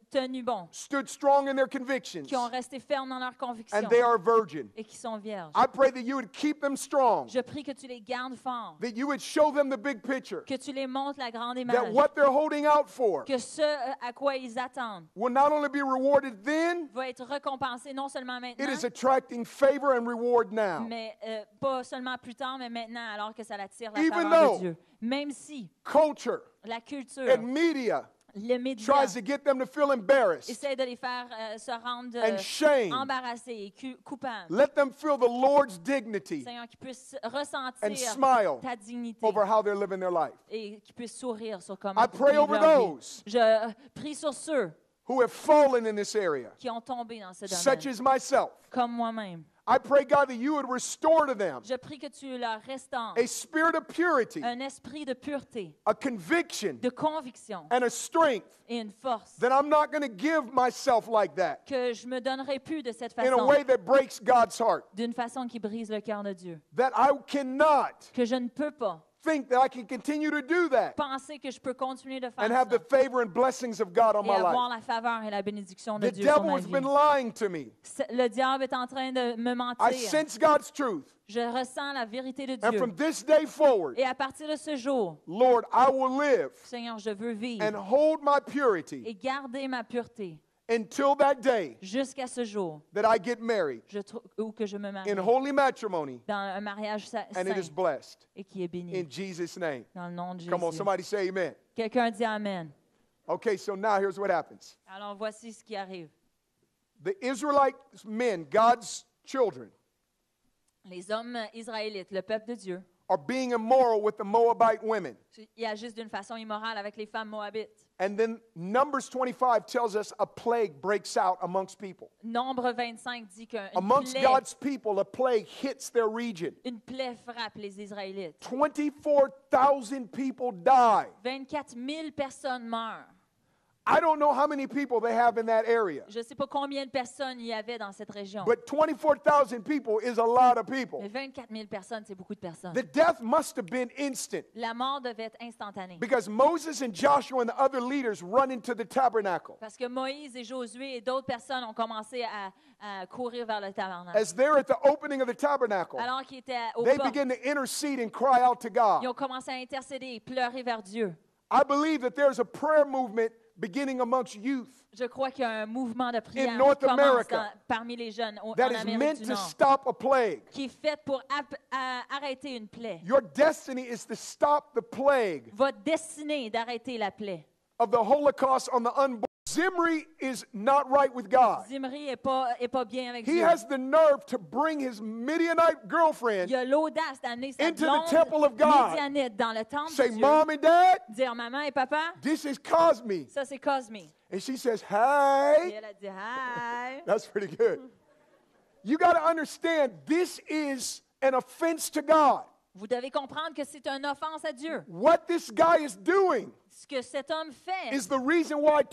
tenu bon, stood strong in their convictions, qui ont resté fermes dans leurs convictions and they are virgin. et qui sont vierges. I pray that you would keep them strong, Je prie que tu les gardes forts, that you would show them the big picture, que tu les montres la grande that image, what they're holding out for que ce à quoi ils attendent will not only be rewarded then, va être récompensé non seulement it maintenant, is attracting favor and reward now. mais pas seulement plus tard, mais maintenant, alors que ça l'attire la Even faveur though de Dieu. Même si Culture la culture and media les médias tries to get them to feel embarrassed essaient de les faire se rendre and shamed. embarrassés et coupables. Let them feel the Lord's dignity Seigneur, qu'ils puissent and ressentir smile ta dignité over how they're living their life. et qu'ils puissent sourire sur comment I ils pray vivent over leur vie. those Je prie sur ceux who have fallen in this area, qui ont tombé dans ce such domaine, as myself. comme moi-même. I pray, God, that you would restore to them Je prie que tu leur restaures a spirit of purity, un esprit de pureté, a conviction, de conviction and a strength et une force that I'm not going to give myself like that que je me donnerai plus de cette in a façon, way that breaks God's heart. d'une façon qui brise le cœur de Dieu. That I cannot Que je ne peux pas think that I can continue to do that penser que je peux continuer de faire and have ça the favor and blessings of God on et my avoir life. la faveur et la bénédiction de The Dieu sur devil ma has vie. been lying to me. Le diable est en train de me I mentir. sense God's truth. Je ressens la vérité de And Dieu. from this day forward, Et à partir de ce jour, Lord, I will live Seigneur, je veux vivre and hold my purity et garder ma pureté until that day jusqu'à ce jour that I get married où que je me marie in holy matrimony dans un mariage and it is saint blessed. et qui est béni In Jesus' name. dans le nom de Come on, Jésus. somebody say amen. Quelqu'un dit Amen. Okay, so now here's what happens. Alors voici ce qui arrive. The Israelite men, God's children, Les hommes israélites, le peuple de Dieu, are being immoral with the Moabite women. ils agissent d'une façon immorale avec les femmes moabites. And then Numbers 25 tells us a plague breaks out amongst people. Nombre 25 dit qu'une Amongst plaie, God's people, a plague hits their region. une plaie frappe les Israélites. 24,000 people die. 24 000 personnes meurent. I don't know how many people they have in that area, Je ne sais pas combien de personnes il y avait dans cette région. but 24,000 people is a lot of people. Mais 24 000 personnes, c'est beaucoup de personnes. The death must have been instant La mort devait être instantanée. because Moses and Joshua and the other leaders run into the tabernacle. Parce que Moïse et Josué et d'autres personnes ont commencé à courir vers le tabernacle. As they're at the opening of the tabernacle, Alors qu'ils étaient au they portes, begin to intercede and cry out to God. ils ont commencé à intercéder et pleurer vers Dieu. I believe that there's a prayer movement beginning amongst youth Je crois qu'il y a un mouvement de prière In North qui commence America parmi les jeunes en that is Amérique meant du to Nord, stop a plague. qui est fait pour arrêter une plaie. Your destiny is to stop the plague Votre destinée est d'arrêter la plaie. of the Holocaust on the unborn. Zimri is not right with God. Zimri est pas bien avec He Dieu. has the nerve to bring his Midianite girlfriend, Il a l'audace d'amener sa into the blonde temple of God. Midianite dans le temple say, de Dieu. Mom and Dad, Dire maman et papa, this is Cosme. ça c'est Cosme. And she says, Et Hey. elle a dit hi. That's pretty good. You got to understand, this is an offense to God. Vous devez comprendre que c'est une offense à Dieu. What this guy is doing Ce que cet homme fait, is the reason why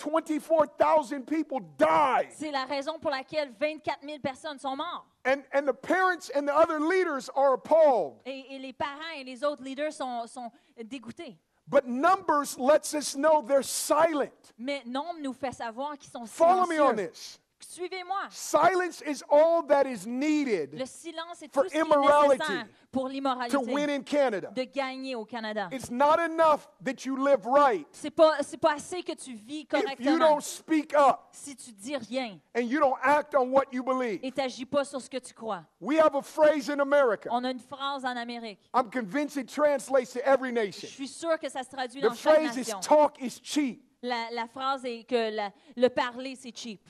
24,000 people died. c'est la raison pour laquelle 24 000 personnes sont mortes. And the parents and the other leaders are appalled. Et les parents et les autres leaders sont dégoûtés. But Numbers lets us know they're silent. Mais Nombre nous fait savoir qu'ils sont Follow me on silencieux. this. Suivez-moi. Silence is all that is Le needed silence est For tout ce qui est immorality, nécessaire pour to l'immoralité, win in Canada. de gagner au Canada. It's not enough that you live right C'est pas assez que tu vis if you correctement don't speak up si tu dis rien and you don't act on what you believe. et t'agis pas sur ce que tu crois. We have a phrase in America. On a une phrase en Amérique. I'm convinced it translates to every Je nation. suis sûre que ça se traduit The dans chaque phrase is nation. talk is cheap. La phrase est que le parler, c'est cheap.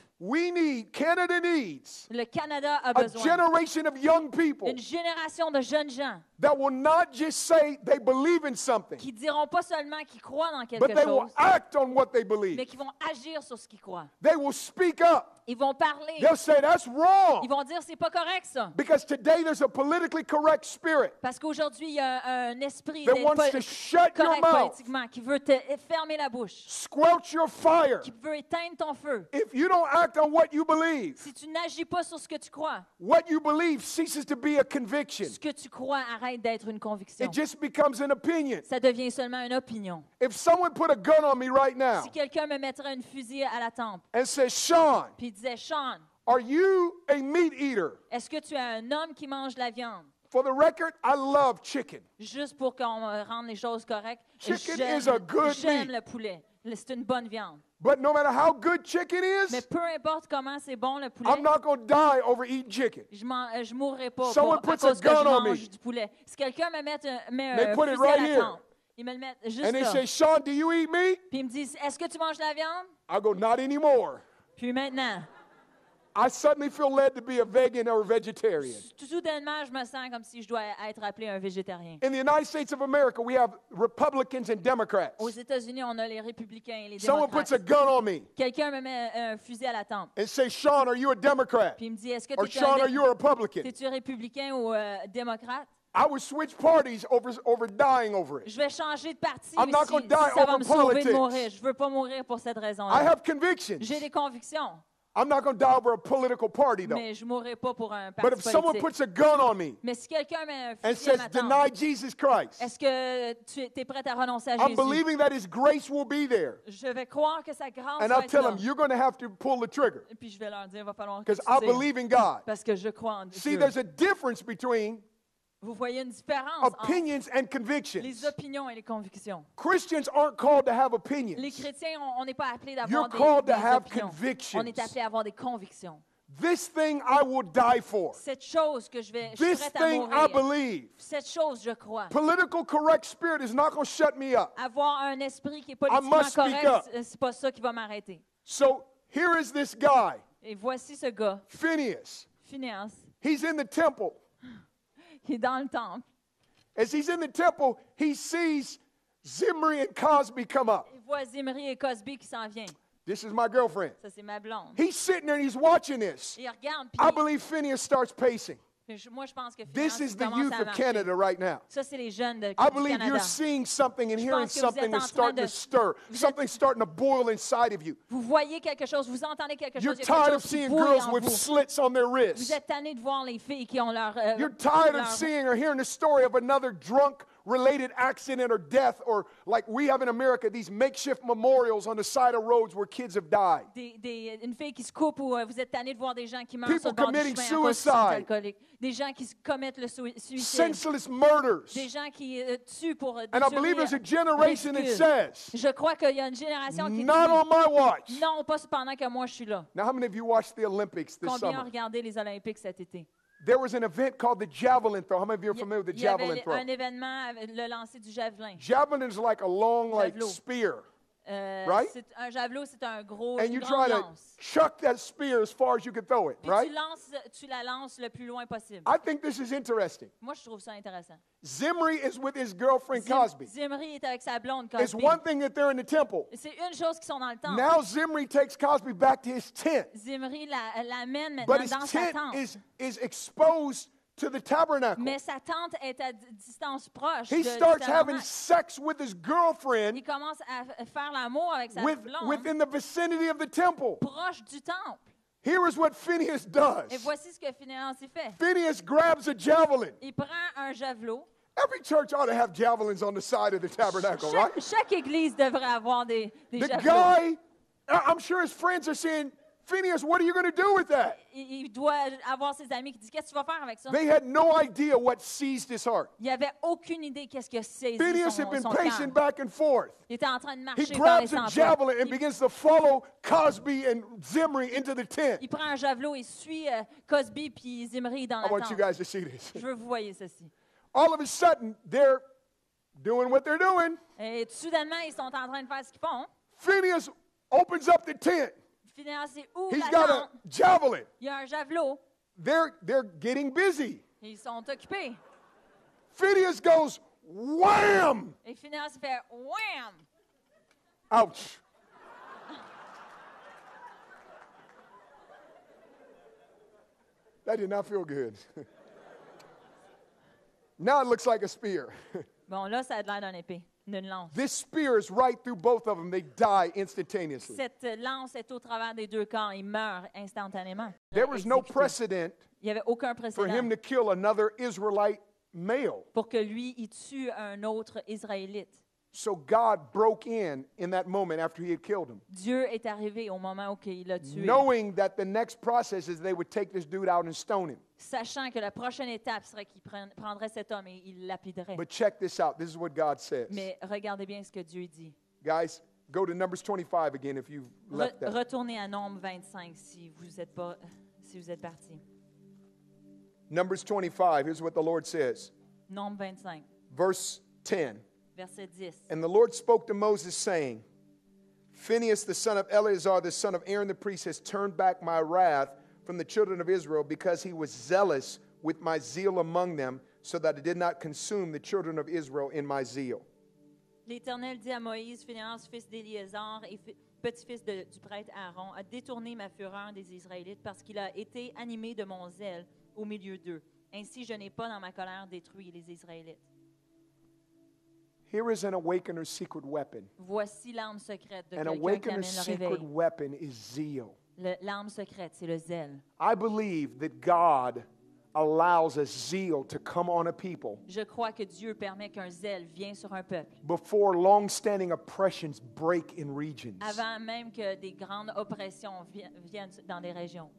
Canada needs Le Canada a a besoin generation of young people d'une génération de jeunes gens that will not just say they believe in something, qui diront pas seulement qu'ils croient dans but quelque they will chose, act on what they mais believe. qui vont agir sur ce qu'ils croient. They will speak up. Ils vont parler. They'll say that's Ils wrong vont dire c'est pas correct ça. because today there's a politically correct spirit Parce qu'aujourd'hui, il y a un esprit that d'être wants to shut your correct mouth, politiquement, qui veut te fermer la bouche, squelch your fire. qui veut éteindre ton feu. If you don't act on what you believe, Si tu n'agis pas sur ce que tu crois, what you believe ceases to be a conviction. ce que tu crois arrête d'être une conviction. It just becomes an opinion. Ça devient seulement une opinion. If someone put a gun on me right now Si quelqu'un me mettrait une fusille à la tempe, and says, Sean, puis il disait, Sean, are you a meat eater? est-ce que tu es un homme qui mange de la viande? For the record, I love chicken. Juste pour qu'on rende les choses correctes, Chicken is a good j'aime meat. le poulet. C'est une bonne viande. But no matter how good chicken Mais is, peu importe comment c'est bon le poulet, I'm not going to die over eating chicken. je mourrai pas Someone à puts a cause que je gun on mange me. du poulet. Si quelqu'un me met They un put it fusil à right la here. tempe, Ils me le mettent juste And they là. say, Sean, do you eat meat? Puis ils me disent, est-ce que tu manges de la viande? I go, not anymore. Puis maintenant, I suddenly feel led to be a vegan or a vegetarian. tout soudainement, je me sens comme si je dois être appelé un végétarien. In the United States of America, we have Republicans and Democrats. Aux États-Unis, on a les républicains et les Someone puts a démocrates. gun on me Quelqu'un me met un fusil à la tempe. and says, Sean, are you a Democrat? Puis il me dit, est-ce que Or tu Sean, are you a Republican? es-tu républicain ou démocrate? I would switch parties over dying over it. Je vais changer de parti I'm not si gonna die ça va over me sauver politics. de mourir. Je veux pas mourir pour cette I raison-là. have convictions. J'ai des convictions, I'm not going to die over a political party, though. mais je mourrai pas pour un But parti if someone politique. puts a gun on me Mais si quelqu'un met un and fusil à says, ma tempe, deny Jesus Christ, est-ce que tu es prêt à renoncer à I'm Jésus? believing that His grace will be there. Je vais croire que sa grâce And va I'll être tell là. them, you're going to have to pull the trigger Et puis je vais leur dire, il va falloir que because tu I tires, believe in God. parce que je crois en See, Dieu. there's a difference between Vous voyez une différence entre opinions and les convictions. opinions et les convictions. Christians aren't called to have Les opinions. chrétiens, on n'est pas appelés You're d'avoir called to des have opinions. convictions. On est appelés à avoir des convictions. This thing I will die for. Cette chose que je suis This prête à thing I mourir. believe. Cette chose, je crois. Political correct spirit is not going to shut me up. Avoir un esprit qui est politiquement must speak up. correct, c'est pas ça qui va m'arrêter. So here is this guy, Et voici ce gars, Phineas. Phineas, He's in the temple. qui est dans le temple. As he's in the temple, he sees Zimri and Cosby come up. Il voit Zimri et Cosby qui s'en viennent. This is my girlfriend. Ça, c'est ma blonde. He's sitting there and he's watching this. Et il regarde, I puis believe Phineas starts pacing. moi, je pense que This Phineas is the commence youth à of marcher. Canada right now. Ça, c'est les jeunes de, I du believe Canada. you're seeing something and Je hearing pense que vous something êtes en that's train starting de- to stir. vous êtes- Something's starting to boil inside of you. Vous voyez quelque chose, vous entendez quelque You're chose, il y a quelque tired of chose qui seeing bouille girls en with vous. slits on their Vous wrists. êtes tanné de voir les filles qui ont leur... You're tired leur- of seeing or hearing the story of another drunk related accident or death, or like we have in America, these makeshift memorials on the side of roads where kids have died. une fille qui se coupe ou vous êtes tanné de voir des gens qui meurent People sur le bord du committing chemin à cause qu'ils sont suicide. alcooliques. Des gens qui commettent le suicide. Senseless murders. Des gens qui tuent pour And I believe there's a generation that ridicule. says, Je crois qu'il y a une génération qui not dit on my watch. non, pas pendant que moi je suis là. Now, how many of you watched the Olympics this Combien ont summer? regardé les Olympiques cet été? There was an event called the javelin throw. How many of you are familiar with the Il y avait javelin throw? un événement avec le lancer du javelin. Javelin is like a long, like Javelot. spear. Right? Un javelot, c'est un gros, And une you grande try to lance. chuck that spear as far as you can throw it, Puis right? tu la lances le plus loin possible. I think this is interesting. Moi, je trouve ça intéressant. Zimri is with his girlfriend Cosby. Zimri est avec sa blonde It's Cosby. one thing that they're in the temple. C'est une chose qui sont dans le temple. Now Zimri takes Cosby back to his tent, Zimri l'amène maintenant but his dans sa tent tente. is exposed to the tabernacle. Mais sa tente est à distance proche He du starts having tabernacle. sex with his girlfriend Il commence à faire l'amour avec sa blonde within the vicinity of the temple. proche du temple. Here is what Phineas does. Et voici ce que Phineas y fait. Phineas grabs a javelin. Il prend un javelot. Every church ought to have javelins on the side of the tabernacle, right? Chaque église devrait avoir des The javelots. guy, I'm sure his friends are saying, Phineas, what are you going to do with that? Il doit avoir ses amis qui disent qu'est-ce que tu vas faire avec ça? They had no idea what seized his heart. Il avait aucune idée qu'est-ce que c'est. Phineas had been son pacing cœur. back and forth. Il était en train de He marcher par les grabs a sentiers. javelin and begins to follow Cosby and Zimri into the tent. Il prend un javelot et suit Cosby puis Zimri dans I la want you tente. guys to see this. Je veux que vous voyez ceci. All of a sudden, they're doing what they're doing. Et soudainement, ils sont en train de faire ce qu'ils font. Phineas opens up the tent. Phineas ouvre He's la got tente. a javelin. Il y a un javelot. They're getting busy. Ils sont occupés. Phineas goes, wham! Et Phineas fait wham! Ouch. That did not feel good. Now it looks like a spear. Bon, là, ça a l'air d'une épée, d'une lance. This spear is right through both of them. They die instantaneously. Cette lance est au travers des deux corps. Il meurt instantanément. There was no Exécuté. precedent Il n'y avait aucun for him précédent to kill another Israelite male. pour que lui, il tue un autre Israélite. So God broke in that moment after he had killed him, Dieu est arrivé au moment où il l'a tué, knowing that the next process is they would take this dude out and stone him. sachant que la prochaine étape serait qu'il prendrait cet homme et il lapiderait. But check this out. This is what God says. Mais regardez bien ce que Dieu dit. Guys, go to Numbers 25 again if you've left that. Retournez à Nombre 25 si vous êtes partis. Numbers 25, here's what the Lord says. Nombre 25, Verse 10. Verset 10. And the Lord spoke to Moses, saying, Phinehas, the son of Eleazar, the son of Aaron the priest, has turned back my wrath from the children of Israel, because he was zealous with my zeal among them, so that I did not consume the children of Israel in my zeal. L'Éternel dit à Moïse, Phinehas, fils d'Éléazar et petit-fils du prêtre Aaron, a détourné ma fureur des Israélites parce qu'il a été animé de mon zèle au milieu d'eux. Ainsi, je n'ai pas dans ma colère détruit les Israélites. Here is an awakener's secret weapon. Voici l'arme secrète de An quelqu'un qui awakener's amène le secret réveil. weapon is zeal. L'arme secrète, c'est le zèle. I believe that God allows a zeal to come on a people Je crois que Dieu permet qu'un zèle vienne sur un peuple before long-standing oppressions break in regions. avant même que des grandes oppressions viennent dans des régions.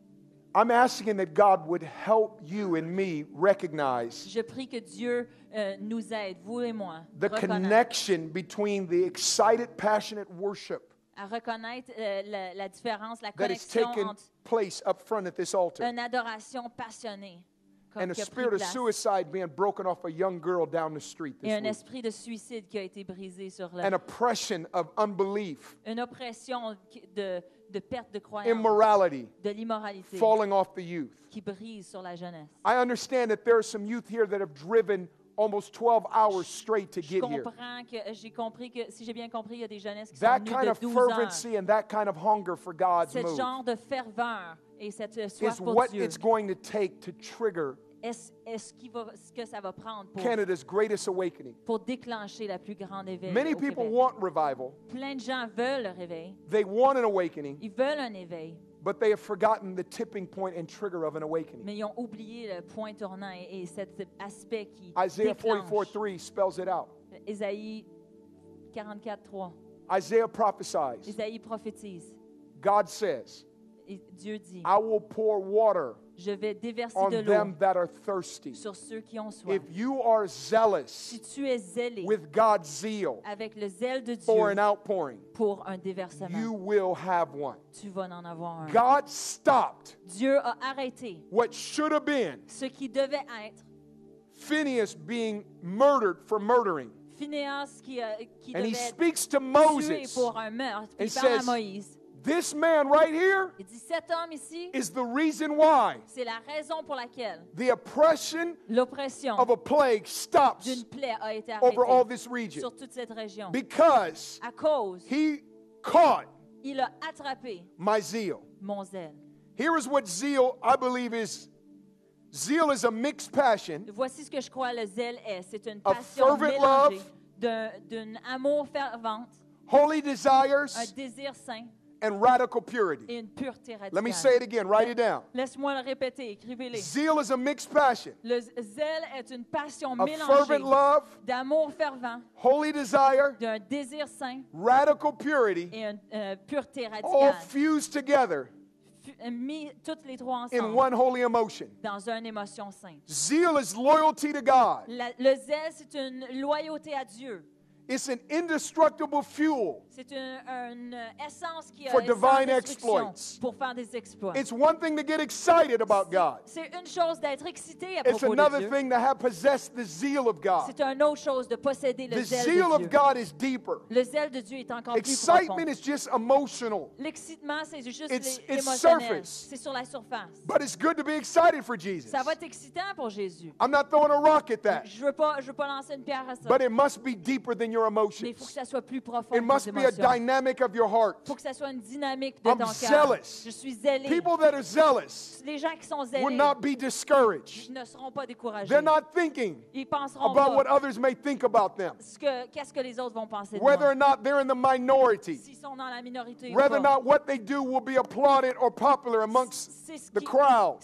I'm asking that God would help you and me recognize Je prie que Dieu nous aide, vous et moi, the connection between the excited, passionate worship à reconnaître la différence, la that has connexion taken entre place up front at this altar une adoration passionnée and a qui a pris spirit of place, suicide being broken off a young girl down the street et this un week, esprit de suicide qui a été brisé sur an la, oppression of unbelief, une oppression de perte de croyance, immorality de l'immoralité falling off the youth. qui brise sur la jeunesse. I understand that there are some youth here that have driven almost 12 hours straight to Je get here. comprends que j'ai compris que, si j'ai bien compris, il y a des jeunesses qui That sont kind venues of de 12 heures. fervency and that kind of hunger for God's Ce move genre de ferveur et cette is soif pour what Dieu, it's going to take to trigger ce que ça va prendre Canada's greatest awakening. pour déclencher la plus grande éveil Many au people Québec. want revival. Plein de gens veulent le réveil, They want an awakening, ils veulent un éveil, but they have forgotten the tipping point and trigger of an awakening. mais ils ont oublié le point tournant et cet aspect qui Isaiah déclenche. 44:3 spells it out. Ésaïe 44:3. Isaiah prophesies. Ésaïe prophétise. God says, Et Dieu dit, I will pour water je vais déverser on de l'eau them that are thirsty. sur ceux qui ont soif. If you are zealous Si tu es zélé with God's zeal avec le zèle de for Dieu an outpouring, pour un déversement, you will have one. tu vas en avoir un. God stopped Dieu a arrêté what should have been ce qui devait être Phineas being murdered for murdering. Phinéas qui And he devait speaks to tuer Moses. pour un meurtre. Puis and il parle à says, Moïse. This man right here Il dit, cet homme ici, is the reason why c'est la raison pour laquelle the oppression l'oppression of a plague stops d'une plaie a été over all arrêtée this region. sur toute cette région. Because À cause, he caught il a attrapé my zeal. mon zèle. Here is what zeal, I believe, is. Zeal is a mixed passion Voici ce que je crois le zèle est. C'est une of passion fervent mélangée love, d'un amour fervente, holy un desires, désir saint and radical purity. et une pureté Let me say radicale. it again, write it down. Laisse-moi le répéter, écrivez-les. Zeal is a mixed passion Le zèle est une passion of fervent mélangée love, d'amour fervent, holy desire, d'un désir saint radical purity, et une pureté all radicale. fused together Mis toutes les trois in ensemble one holy emotion. dans une émotion sainte. Zeal is loyalty to God. Le zèle, c'est une loyauté à Dieu. It's an indestructible fuel. C'est une essence qui a For sans divine destruction exploits. pour faire des exploits. It's one thing to get excited about God. C'est une chose d'être excité à It's propos de another Dieu. thing to have possessed the zeal of God. C'est une autre chose de posséder le The zèle zeal de of Dieu. God is deeper. Le zèle de Dieu est encore plus Excitement profond. is just emotional, L'excitement, c'est juste It's émotionnel. surface. C'est sur la surface. but it's good to be excited for Jesus. Ça va être excitant pour Jésus. I'm not throwing a rock at that, Je veux pas lancer une pierre à ça. but it must be deeper than your Mais il faut que emotions. ça soit plus profond It que must tes be a émotions. dynamic of your heart. Il faut que ça soit une dynamique de I'm ton cœur. zealous. Je suis zélé. People that are zealous Les gens qui sont will zélés not be discouraged. ne seront pas découragés. They're not thinking Ils penseront about what pas others may think about them, qu'est-ce que les autres vont penser de whether moi. or not they're in the minority, S'ils sont dans la minorité ou whether pas. or not what they do will be applauded or popular amongst C'est ce the qui- crowd.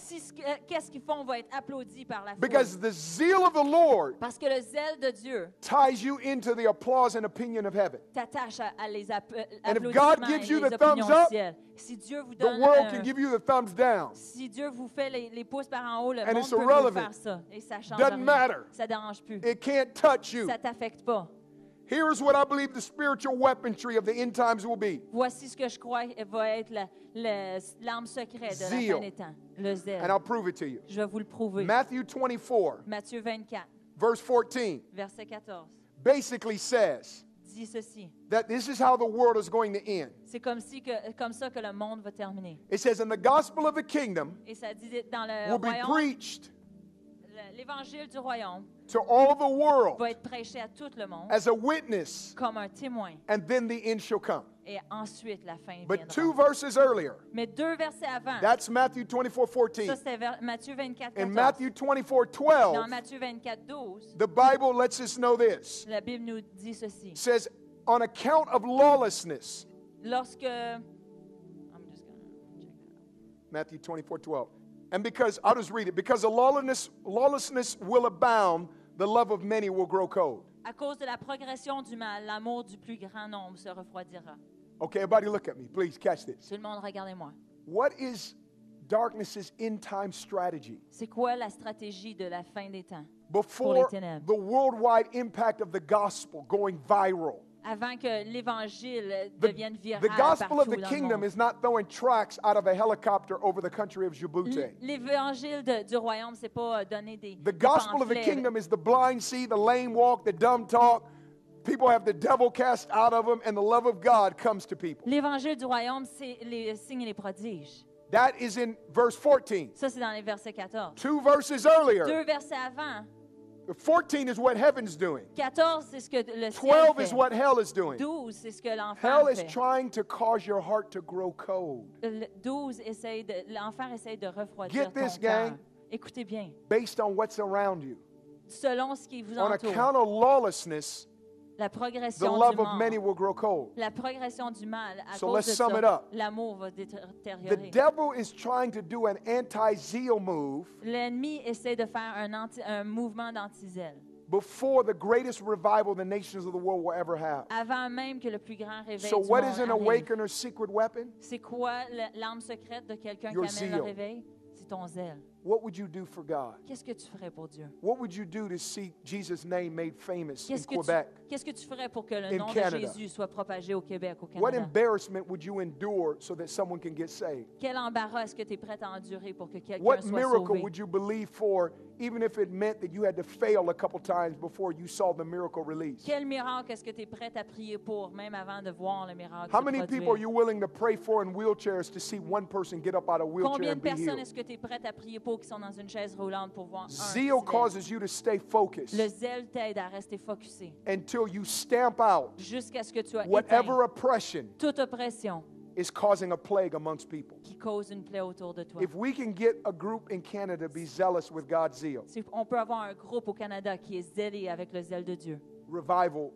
Qu'est-ce qu'ils font va être applaudi par la foule. Because the zeal of the Lord Parce que le zèle de Dieu ties you into the applause and opinion of heaven. t'attache à les And if God applaudissements gives et you les the opinions thumbs up, du ciel. Si Dieu vous The donne world can give you the thumbs down. si Dieu vous fait les pouces par en haut, le And monde it's peut vous irrelevant. faire ça. Et ça change Doesn't rien. matter. Ça ne dérange plus. It can't touch you. Ça ne t'affecte pas. Here is what I believe the spiritual weaponry of the end times will be. Voici ce que je crois va être l'arme secrète de la Zeal. fin des temps. Le zèle. And I'll prove it to you. Je vais vous le prouver. Matthew 24, Matthieu 24, verse 14. verset 14. basically says dit ceci. that this is how the world is going to end. C'est comme ça que le monde va terminer. It says, and the gospel of the kingdom Et ça dit dans le will be royaume, preached l'évangile du royaume to all the world va être prêché à tout le monde as a witness, comme un témoin. and then the end shall come. Et ensuite, la fin But 2 viendra. verses earlier, Mais 2 versets avant, that's Matthew 24:14. ça c'était Matthieu 24, In 14. Matthew Dans 24:12, Matthieu 24, 12, the Bible lets us know this. la Bible nous dit ceci. It says, on account of lawlessness, Lorsque... I'm just gonna check that out. Matthew 24:12. And because, I'll just read it, because the lawlessness will abound, the love of many will grow cold. À cause de la progression du mal, l'amour du plus grand nombre se refroidira. Okay, everybody look at me. Please catch this. Tout le monde, regardez-moi. What is darkness's end time strategy? C'est quoi la stratégie de la fin des temps? Before ténèbres. the worldwide impact of the gospel going viral. Avant que l'Évangile The, devienne viral the gospel of partout the dans le kingdom monde. is not throwing tracts out of a helicopter over the country of Djibouti. L'Évangile du royaume, c'est pas donner des The gospel of the pamphlets. kingdom is the blind see, the lame walk, the dumb talk. People have the devil cast out of them, and the love of God comes to people. L'Évangile du royaume, c'est les signes et les prodiges. That is in verse 14. Ça, c'est dans les versets 14. 2 verses earlier. 2 versets avant. 14 is what heaven's doing. 14, c'est ce que le ciel 12 is fait. what hell is doing. 12, c'est ce que l'enfer Hell is fait. trying to cause your heart to grow cold. L'enfer essaye de refroidir Get ton this, cœur. gang. Écoutez bien. Based on what's around you. Selon ce qui vous On entoure, account of lawlessness, la the progression love du of many mal, will grow cold. la progression du mal, à So cause let's de sum it ça, up. l'amour va The détériorer. devil is trying to do an anti-zeal move L'ennemi essaie de faire un mouvement d'anti-zèle. before the greatest revival the nations of the world will ever have. Avant même que le plus grand réveil So du what monde is an arrive. awakener's secret weapon? C'est quoi l'arme secrète de quelqu'un qui Your amène zeal. le réveil? C'est ton zèle. What would you do for God? Qu'est-ce que tu ferais pour Dieu? What would you do to see Jesus' name made famous in Qu'est-ce que Quebec? qu'est-ce que tu ferais pour que le In nom Canada. de Jésus soit propagé au Québec, au What Canada? embarrassment would you endure so that someone can get saved? Quel embarras est-ce que tu es prêt à endurer pour que quelqu'un What soit miracle sauvé? would you believe for, even if it meant that you had to fail a couple times before you saw the miracle release? Quel miracle est-ce que tu es prêt à prier pour, même avant de voir le miracle How se many produire? people are you willing to pray for in wheelchairs to see one person get up out of a wheelchair Combien and de be personnes healed? est-ce que tu es prêt à prier pour qui sont dans une chaise roulante pour voir un Zeal qui se lève? causes you to stay focused Le zèle t'aide à rester focusé until you stamp out jusqu'à ce que tu as whatever éteint oppression toute oppression is causing a plague amongst people. qui cause une plaie autour de toi. If we can get a group in Canada to be zealous with God's zeal, Si on peut avoir un groupe au Canada qui est zélé avec le zèle de Dieu, revival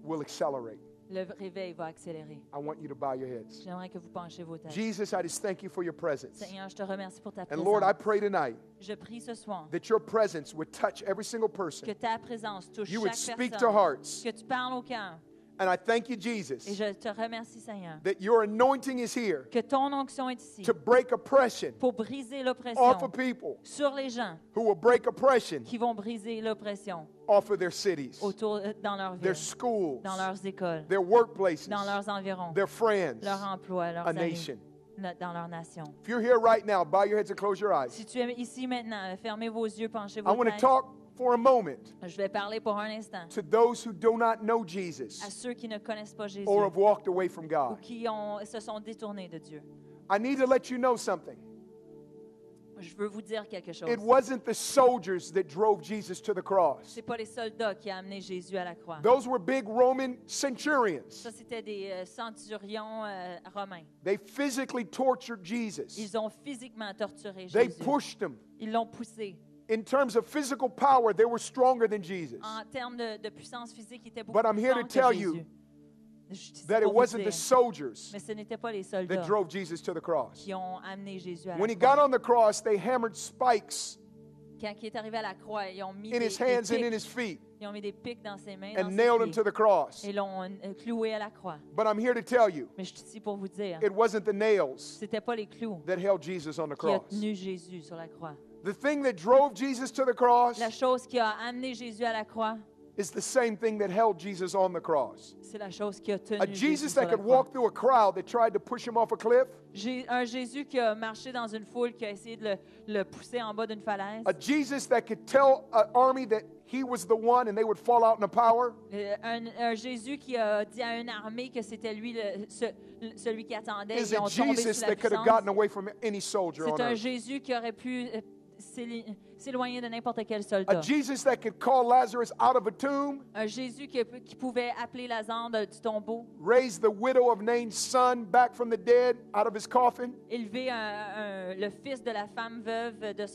will accelerate. le réveil va accélérer. I want you to bow your heads. J'aimerais que vous penchez vos têtes. Jesus, I just thank you for your presence. Seigneur, je te remercie pour ta And Lord, I présence. pray tonight Je prie ce soir that your presence would touch every single que person. ta présence touche You would chaque speak to personne, hearts. que tu parles au cœur. And I thank you, Et Jesus, je te remercie, Seigneur, that your anointing is here que ton onction est ici to break oppression pour briser off l'oppression of people sur les gens who will break oppression qui vont briser l'oppression off of their cities, dans leur their ville, schools, dans leurs écoles, their workplaces, dans leurs environs, their friends, leur emploi, leurs a amis, nation. dans leur nation. If you're here right now, bow your heads and close your eyes. Si tu es ici maintenant, fermez vos yeux, penchez I vos want to têtes. talk for a moment Je vais parler pour un instant to those who do not know à Jesus ceux qui ne connaissent pas Jésus or have walked away from ou God. qui se sont détournés de Dieu. I need to let you know something. Je veux vous dire quelque chose. It wasn't the soldiers that drove Jesus to the cross. C'est pas les soldats qui ont amené Jésus à la croix. Those were big Roman centurions. Ça, c'était des centurions romains. They physically tortured Jesus. Ils ont physiquement torturé They Jésus. pushed him. Ils l'ont poussé. In terms of physical power, they were stronger than Jesus. En termes de puissance physique, ils étaient beaucoup But I'm plus here to forts que tell Jésus. you Je suis ici that it pour vous wasn't the dire, soldiers mais ce n'était pas les that soldats drove Jesus to the cross. qui ont amené Jésus à When la he got croix. on the cross, they hammered spikes Quand il est arrivé à la croix, ils ont mis in des his hands and in pics. his feet Ils ont mis des pics dans ses mains, and dans nailed him ses to pieds, the cross. et l'ont cloué à la croix. But I'm here to tell you, Mais je suis ici pour vous dire, it wasn't the nails c'était pas les clous that held Jesus on the qui ont cross. tenu Jésus sur la croix. The thing that drove Jesus to the cross La chose qui a amené Jésus à la croix, is the same thing that held Jesus on the cross. C'est la chose qui a tenu A Jésus Jesus sur that la could croix. walk through a crowd that tried to push him off a cliff. Un Jésus qui a marché dans une foule, qui a essayé de le pousser en bas d'une falaise. A Jesus that could tell an army that he was the one and they would fall out in the power. Un Jésus qui a dit à une armée que c'était lui celui qui attendait. Is Ils a ont tombé Jesus sous la that could have puissance. gotten away from any soldier on C'est un earth. Jésus qui aurait pu s'éloigner de n'importe quel A soldat. Jesus that could call Lazarus out of a tomb, Un Jésus qui pouvait appeler Lazare du tombeau, raise the widow of Nain's son back from the dead out of his coffin, élever le fils de la femme veuve de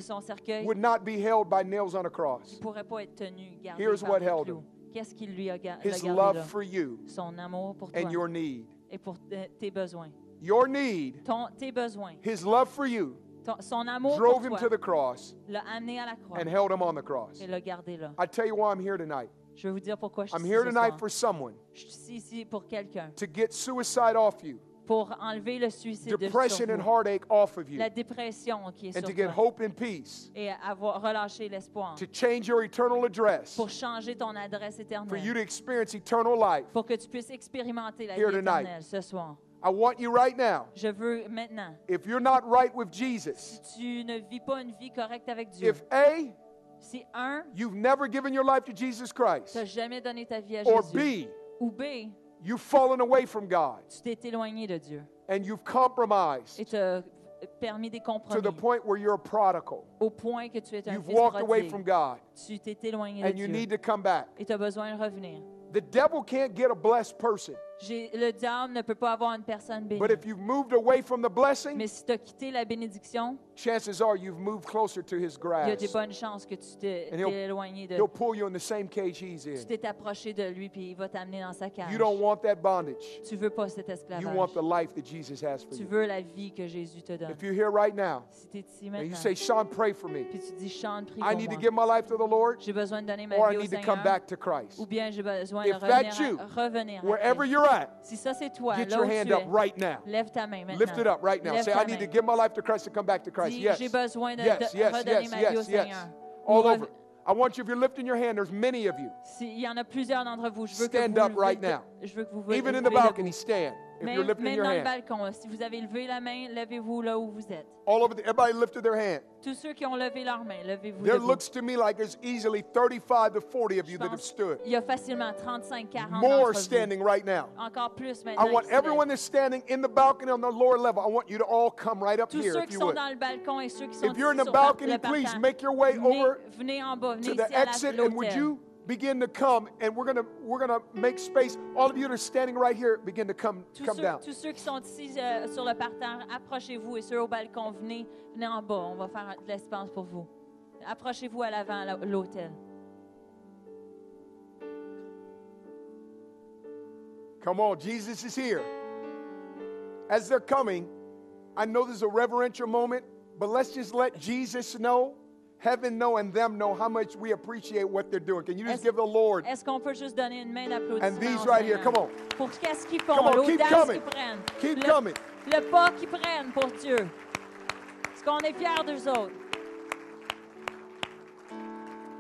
son cercueil. would not be held by nails on a Il cross. ne pourrait pas être tenu, gardé Here's par what des held clous. Qu'est-ce qui lui a gardé His là? love for you Son amour pour toi and your need. et pour tes besoins. Your need, Tes besoins. his love for you, Son amour drove pour him toi to the cross l'a amené à la croix and held him on the cross. et l'a gardé là. I tell you why I'm here tonight. Je vais vous dire pourquoi je suis I'm ici here ce tonight soir. for someone Je suis ici pour quelqu'un, to get suicide off you, pour enlever le suicide de depression sur and vous, heartache off of you, la dépression qui est and sur to get toi, hope and peace, et avoir relâché l'espoir, to change your eternal address, pour changer ton adresse for you éternelle, to experience eternal life. pour que tu puisses expérimenter la vie Here tonight. éternelle ce soir. I want you right now, Je veux maintenant, if you're not right with Jesus, si tu ne vis pas une vie correcte avec Dieu, if A, si you've never given your life to Jesus tu Christ, n'as jamais donné ta vie à or Jésus, B, ou B, you've fallen away from God tu t'es éloigné de Dieu and you've compromised et tu as permis des to compromis the point where you're a prodigal. au point que tu es un You've fils walked away prodigue. from God Tu t'es éloigné de and you Dieu need to come back. et tu as besoin de revenir. The devil can't get a blessed person, Le diable ne peut pas avoir une personne bénie. but if you've moved away from the blessing, Mais si tu as quitté la bénédiction, chances are you've moved closer to his il y a des grasp. bonnes chances que tu t'es And he'll- éloigné de He'll pull you in the same cage he's tu in. t'es approché de lui puis il va t'amener dans sa cage. You don't want that bondage. Tu veux pas cet You esclavage. want the life that Jesus has for Tu you. veux la vie que Jésus te donne. If you're here right now Si tu es ici and you maintenant, say, Sean, pray for me. puis tu dis chante, prie I pour need to moi. give my life to the Lord, J'ai besoin de donner ma or I vie au need to Seigneur. come back to Christ. Ou bien j'ai besoin If de that's you, revenir à Wherever Christ. you're at, Si ça c'est toi, get là your où hand tu up es, right now. lève ta main maintenant. Lift it up right now. Lève Say, ta I need to main. give my life to Christ and come back to Christ. Dis, Yes. j'ai besoin de Yes, yes, redonner yes, ma vie au yes, yes. Seigneur. All Ou over. I want you, if you're lifting your hand, there's many of you. Il y en a plusieurs d'entre vous. Je veux Stand que vous up right levez- now. Je veux que vous Even in the levez balcony, debout. stand. If you're Même, lifting même your dans le hand. balcon, si vous avez levé la main, levez-vous là où vous êtes. All over, everybody lifted their hand. Tous ceux qui ont levé leur main, levez-vous There debout. looks to me like there's easily 35 to 40 of Je you that have pense stood. il y a facilement 35-40 More d'entre vous. standing right now. Encore plus maintenant. I want qui se everyone lèvent. that's standing in the balcony on the lower level, I want you to all come right up Tous here ceux if qui you sont would. dans le balcon et ceux qui sont If you're in ici the sur balcony, le please parterre, make your way over venez en bas, venez to ici the à exit, and would l'hôtel. you begin to come, and we're gonna make space. All of you that are standing right here, begin to come down. Tous ceux qui sont ici sur le parterre, approchez-vous, et ceux au balcon, venez en bas. On va faire de l'espace pour vous. Approchez-vous à l'avant, à l'hôtel. Come on, Jesus is here. As they're coming, I know this is a reverential moment, but let's just let Jesus know, heaven know, and them know how much we appreciate what they're doing. Can you just give the Lord? Est-ce qu'on peut juste donner une main d'applaudissement And these au right here, Seigneur? come on. Pour qu'est-ce qu'ils font, Come on, keep l'audace coming. qu'ils prennent, Keep coming. le pas qu'ils prennent pour Dieu. Est-ce qu'on est fiers d'eux autres?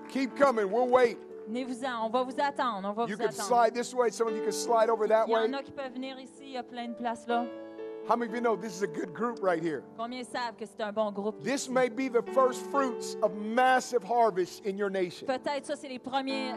Keep coming. We'll wait. Venez-vous-en, on va vous attendre, on va You vous can attendre. slide this way. Some of you can slide over that Il y way. en a qui peuvent venir ici, il y a plein de places là. How many of you know this is a good group right here? Combien savent que c'est un bon groupe? qui est This ici? may be the first fruits of massive harvest in your nation. Peut-être ça, c'est les premiers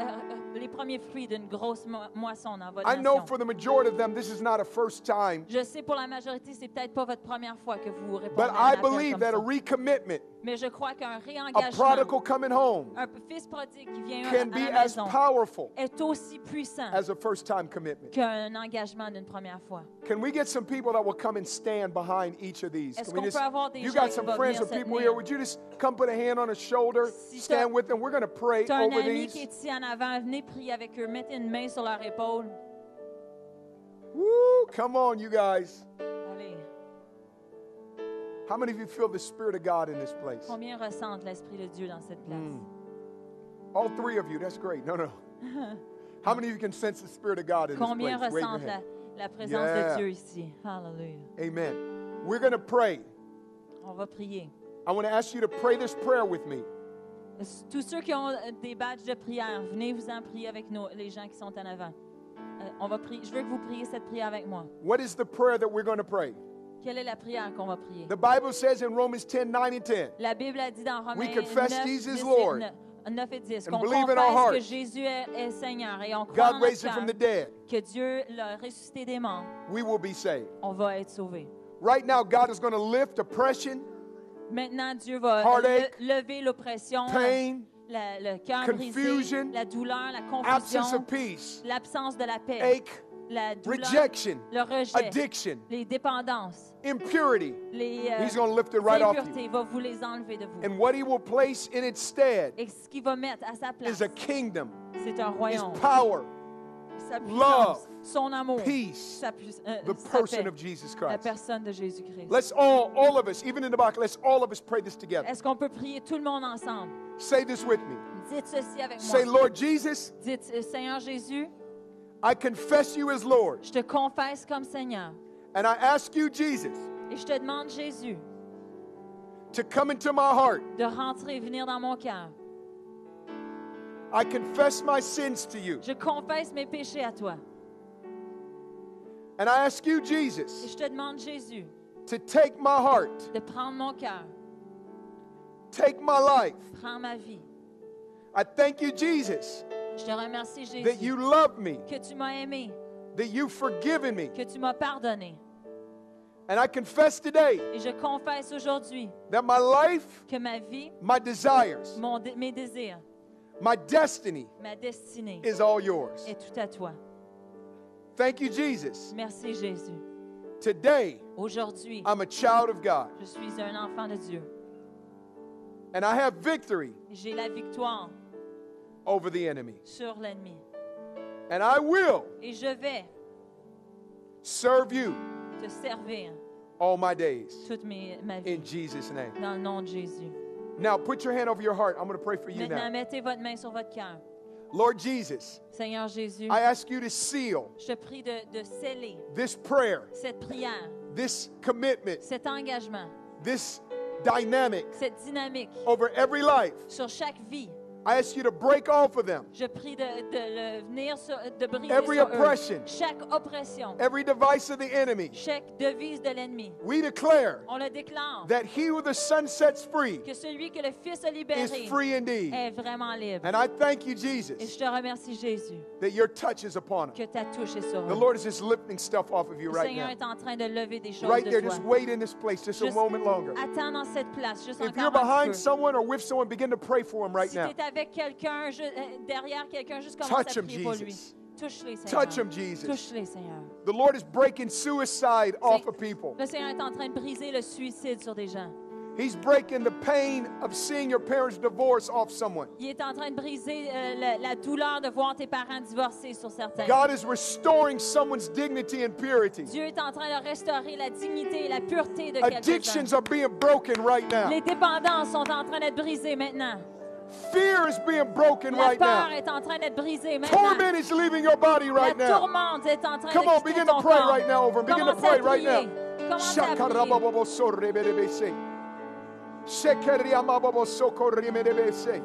fruits d'une grosse moisson dans votre I know nation. for the majority of them, this is not a first time, Je sais pour la majorité, c'est peut-être pas votre première fois que vous répondez but à un I appel believe comme that a ça. recommitment, Mais je crois qu'un a réengagement, prodigal coming home, un fils prodigue qui vient can à be la as maison, powerful est aussi puissant as a first time commitment. qu'un engagement d'une première fois. Can we get some people that will come and stand behind each of these? Est-ce Can we qu'on just, peut avoir des you gens got qui some vont friends venir or se people tenir? here, would you just come put a hand on a shoulder, Si stand with them? We're going to pray Tu as un over ami qui these. est ici en avant, venez prier avec eux, mettez une main sur leur épaule. Woo, come on, you guys. Allez, How many of you feel the Spirit of God in this place? combien ressentent l'Esprit de Dieu dans cette place? All three of you, that's great. No. How many of you can sense the Spirit of God in this Combien place? Wave your ressentent hand. la présence Yeah. de Dieu ici? Hallelujah. Amen. We're going to pray. On va prier. I want to ask you to pray this prayer with me. Tous ceux qui ont des badges de prière, venez vous en prier avec les gens qui sont en avant. On va prier. Je veux que vous priez cette prière avec moi. What is the prayer that we're going to pray? Quelle est la prière qu'on va prier? The Bible says in Romans 10, 9 and 10, La Bible a dit dans Romains We confess 9, Jesus 10, Lord 9 et 10 and qu'on believe in our confesse que hearts Jésus est Seigneur et on croit God en raised notre him from the cœur dead, que Dieu l'a ressuscité des morts. we will be saved. On va être sauvés. Right now, God is going to lift oppression, Maintenant, Dieu va Heartache, lever l'oppression, pain, le cœur confusion, brisé, la douleur, la absence confusion, of peace, l'absence de la paix, ache, la douleur, rejection, le rejet, addiction, les dépendances, impurity. les He's going to lift it right off you. impuretés. Il va vous les enlever de vous. And what he will place in its stead Et ce qu'il va mettre à sa place, is a kingdom, c'est un is royaume, power, sa puissance, love, son amour, peace, the sa person paix, of Jesus la Christ. personne de Jésus-Christ. Let's all of us, even in the back, let's all of us pray this together. Est-ce qu'on peut prier tout le monde ensemble? Say this with me. Dites ceci avec Say, moi. Lord Jesus, Dites, Seigneur Jésus, I confess you as Lord. je te confesse comme Seigneur. And I ask you, Jesus, Et je te demande, Jésus, to come into my heart. de rentrer et venir dans mon cœur. I confess my sins to you. Je confesse mes péchés à toi. And I ask you, Et Jesus, je te demande, Jésus, to take my heart, de prendre mon cœur, take my life. prends ma vie. I thank you, Jesus, Je te remercie, that Jésus, you love me, que tu m'as aimé, that you've forgiven me. que tu m'as pardonné. And I confess today Et je confesse aujourd'hui that my life, que ma vie, my desires, mes désirs, my destiny ma destinée is all yours. est tout à toi. Thank you, Jesus. Merci, Jésus. Today, Aujourd'hui, I'm a child of God, je suis un enfant de Dieu. and I have victory J'ai la victoire over the enemy. sur l'ennemi. And I will Et je vais serve you te servir all my days. toute ma vie. In Jesus' name. Dans le nom de Jésus. Now, put your hand over your heart. I'm going to pray for you Maintenant, now. mettez votre main sur votre cœur. Lord Jesus, Seigneur Jésus, I ask you to seal je te prie de sceller this prayer, cette prière, this commitment, cet engagement, this dynamic cette dynamique over every life. sur chaque vie. I ask you to break off of them Je prie de briser every sur oppression, eux. Chaque oppression, every device of the enemy. chaque devise de l'ennemi. We declare On le déclare that he who the Son sets free que celui que le Fils a is libéré free indeed. est vraiment libre. And I thank you, Et Jesus, je te remercie, Jésus, that your touch is upon him. que ta touche est sur The eux. Lord is just lifting stuff off of you Le right Seigneur now. est en train de lever des choses Right de there, toi. just wait in this place just a Juste moment longer. attends dans cette place, juste If you're encore un behind petit someone or with someone, begin to pray for him peu. right Si now. tu es avec quelqu'un, derrière quelqu'un, juste commence Touch à him, prier pour lui. Jesus. Touche-les, Seigneur. Touch him, Jesus. Touche-les, Seigneur. The Lord is breaking suicide off of people. Le Seigneur est en train de briser le suicide sur des gens. He's breaking the pain of seeing your parents divorce off someone. Il est en train de briser la douleur de voir tes parents divorcés sur certains. God is restoring someone's dignity and purity. Dieu est en train de restaurer la dignité et la pureté de quelques-uns. Addictions are being broken right now. Les dépendances sont en train d'être brisées maintenant. Fear is being broken La right peur now. est en train d'être brisée maintenant. Torment is leaving your body right La now. tourmente est en train Come de on, quitter begin ton to pray corps. right now over him. Begin to Commencez à pray right prier. now. Commencez à prier. Shakarababosorebebese. Shekeriamababosokorimedebese.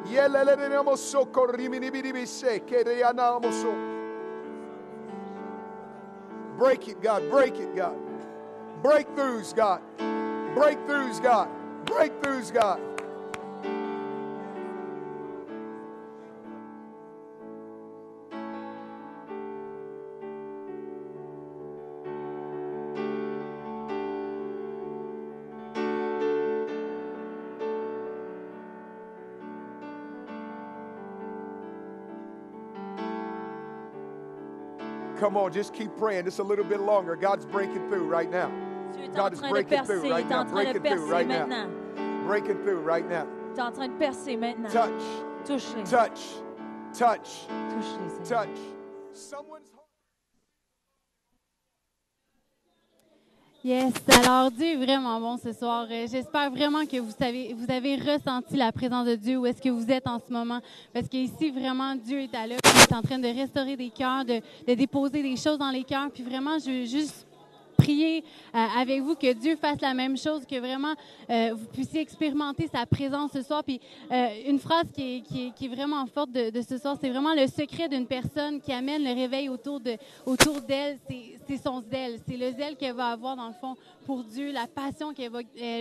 Yelelenemosokorimidibidibise. Kereyanamoso. Break it, God. Break it, God. Breakthroughs, God. Breakthroughs, God. Breakthroughs, God. Come on, just keep praying. Just a little bit longer. God's breaking through right now. Dieu est en God is train de breaking percer, through il right est now. en train de Breaking through percer right now. maintenant. Breaking through right now. Il est en train de percer maintenant. Touch, Touche-les. touch, touch, Touche-les, Seigneur. touch. Someone's heart. Yes, alors Dieu est vraiment bon ce soir. J'espère vraiment que vous avez ressenti la présence de Dieu où est-ce que vous êtes en ce moment. Parce qu'ici, vraiment, Dieu est à l'œuvre. Il est en train de restaurer des cœurs, de déposer des choses dans les cœurs. Puis vraiment, je veux juste prier avec vous, que Dieu fasse la même chose, que vraiment vous puissiez expérimenter sa présence ce soir. Puis une phrase qui est vraiment forte de ce soir, c'est vraiment le secret d'une personne qui amène le réveil autour d'elle, c'est son zèle. C'est le zèle qu'elle va avoir, dans le fond, pour Dieu, la passion qu'elle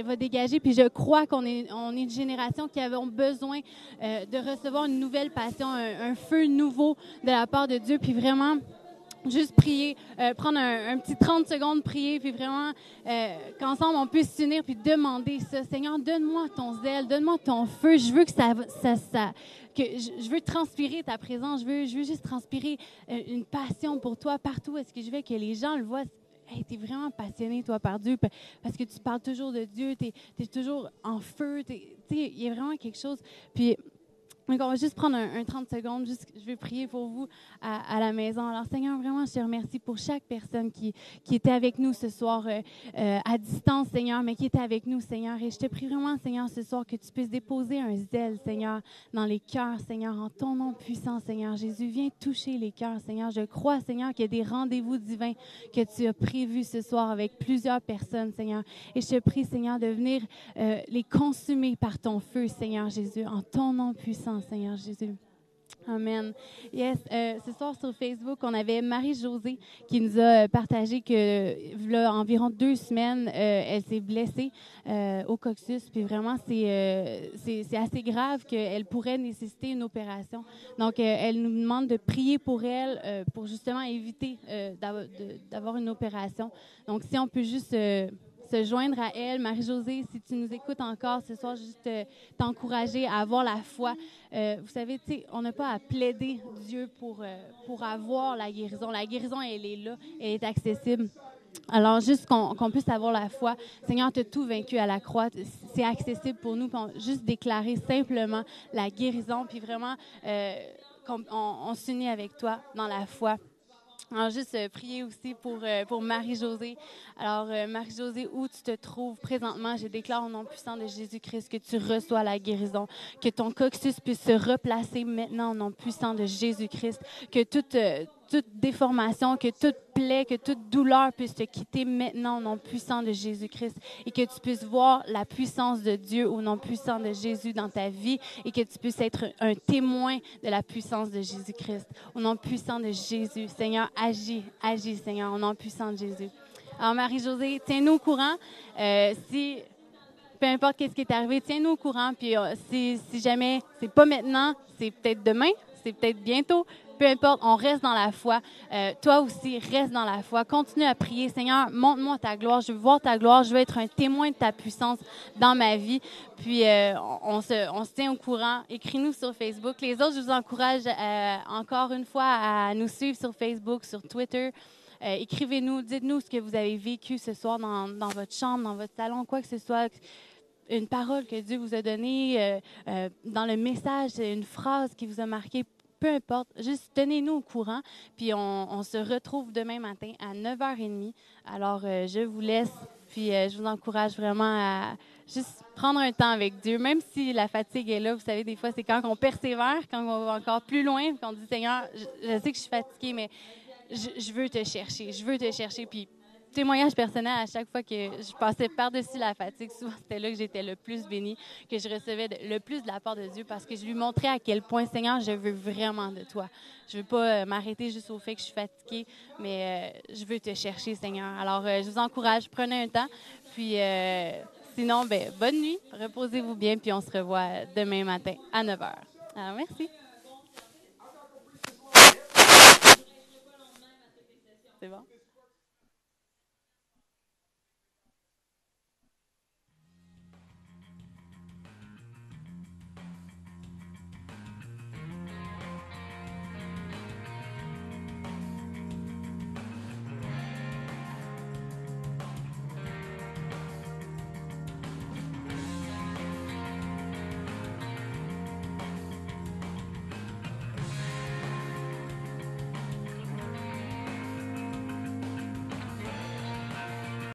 va dégager. Puis je crois qu'on est une génération qui avons besoin de recevoir une nouvelle passion, un feu nouveau de la part de Dieu. Puis vraiment, juste prier, prendre un petit 30 secondes, prier, puis vraiment qu'ensemble on puisse s'unir puis demander ça. Seigneur, donne-moi ton zèle, donne-moi ton feu. Je veux que je veux transpirer ta présence. Je veux juste transpirer une passion pour toi partout. Est-ce que je veux que les gens le voient? Hey, tu es vraiment passionné, toi, par Dieu, parce que tu parles toujours de Dieu, tu es toujours en feu. Il y a vraiment quelque chose. Puis, donc, on va juste prendre un 30 secondes. Je vais prier pour vous à la maison. Alors, Seigneur, vraiment, je te remercie pour chaque personne qui était avec nous ce soir à distance, Seigneur, mais qui était avec nous, Seigneur. Et je te prie vraiment, Seigneur, ce soir, que tu puisses déposer un zèle, Seigneur, dans les cœurs, Seigneur, en ton nom puissant, Seigneur. Jésus, viens toucher les cœurs, Seigneur. Je crois, Seigneur, qu'il y a des rendez-vous divins que tu as prévus ce soir avec plusieurs personnes, Seigneur. Et je te prie, Seigneur, de venir les consumer par ton feu, Seigneur Jésus, en ton nom puissant, Seigneur Jésus. Amen. Yes, ce soir sur Facebook, on avait Marie-Josée qui nous a partagé que, là, environ 2 semaines, elle s'est blessée au coccyx. Puis vraiment, c'est assez grave qu'elle pourrait nécessiter une opération. Donc, elle nous demande de prier pour elle pour justement éviter d'avoir une opération. Donc, si on peut juste se joindre à elle. Marie-Josée, si tu nous écoutes encore ce soir, juste t'encourager à avoir la foi. Vous savez, on n'a pas à plaider Dieu pour avoir la guérison. La guérison, elle est là, elle est accessible. Alors, juste qu'on puisse avoir la foi. Seigneur, tu as tout vaincu à la croix. C'est accessible pour nous. Juste déclarer simplement la guérison, puis vraiment, on s'unit avec toi dans la foi. Alors, juste prier aussi pour Marie-Josée. Alors, Marie-Josée, où tu te trouves présentement, je déclare au nom puissant de Jésus-Christ que tu reçois la guérison, que ton coccyx puisse se replacer maintenant au nom puissant de Jésus-Christ, que toute déformation, que toute plaie, que toute douleur puisse te quitter maintenant au nom puissant de Jésus-Christ et que tu puisses voir la puissance de Dieu au nom puissant de Jésus dans ta vie et que tu puisses être un témoin de la puissance de Jésus-Christ. Au nom puissant de Jésus, Seigneur, agis, Seigneur, au nom puissant de Jésus. Alors, Marie-Josée, tiens-nous au courant. Peu importe ce qui est arrivé, tiens-nous au courant. Puis si jamais c'est pas maintenant, c'est peut-être demain, c'est peut-être bientôt. Peu importe, on reste dans la foi. Toi aussi, reste dans la foi. Continue à prier. Seigneur, montre-moi ta gloire. Je veux voir ta gloire. Je veux être un témoin de ta puissance dans ma vie. Puis, on se tient au courant. Écris-nous sur Facebook. Les autres, je vous encourage encore une fois à nous suivre sur Facebook, sur Twitter. Écrivez-nous. Dites-nous ce que vous avez vécu ce soir dans votre chambre, dans votre salon, quoi que ce soit. Une parole que Dieu vous a donnée, dans le message, une phrase qui vous a marqué. Peu importe, juste tenez-nous au courant, puis on se retrouve demain matin à 9h30. Alors, je vous laisse, puis je vous encourage vraiment à juste prendre un temps avec Dieu, même si la fatigue est là. Vous savez, des fois, c'est quand on persévère, quand on va encore plus loin, qu'on dit « Seigneur, je sais que je suis fatiguée, mais je veux te chercher, puis témoignage personnel, à chaque fois que je passais par-dessus la fatigue, souvent c'était là que j'étais le plus bénie, que je recevais le plus de la part de Dieu parce que je lui montrais à quel point, Seigneur, je veux vraiment de toi. Je ne veux pas m'arrêter juste au fait que je suis fatiguée, mais je veux te chercher, Seigneur. Alors, je vous encourage, prenez un temps, puis sinon, bonne nuit, reposez-vous bien, puis on se revoit demain matin à 9h. Alors, merci. C'est bon?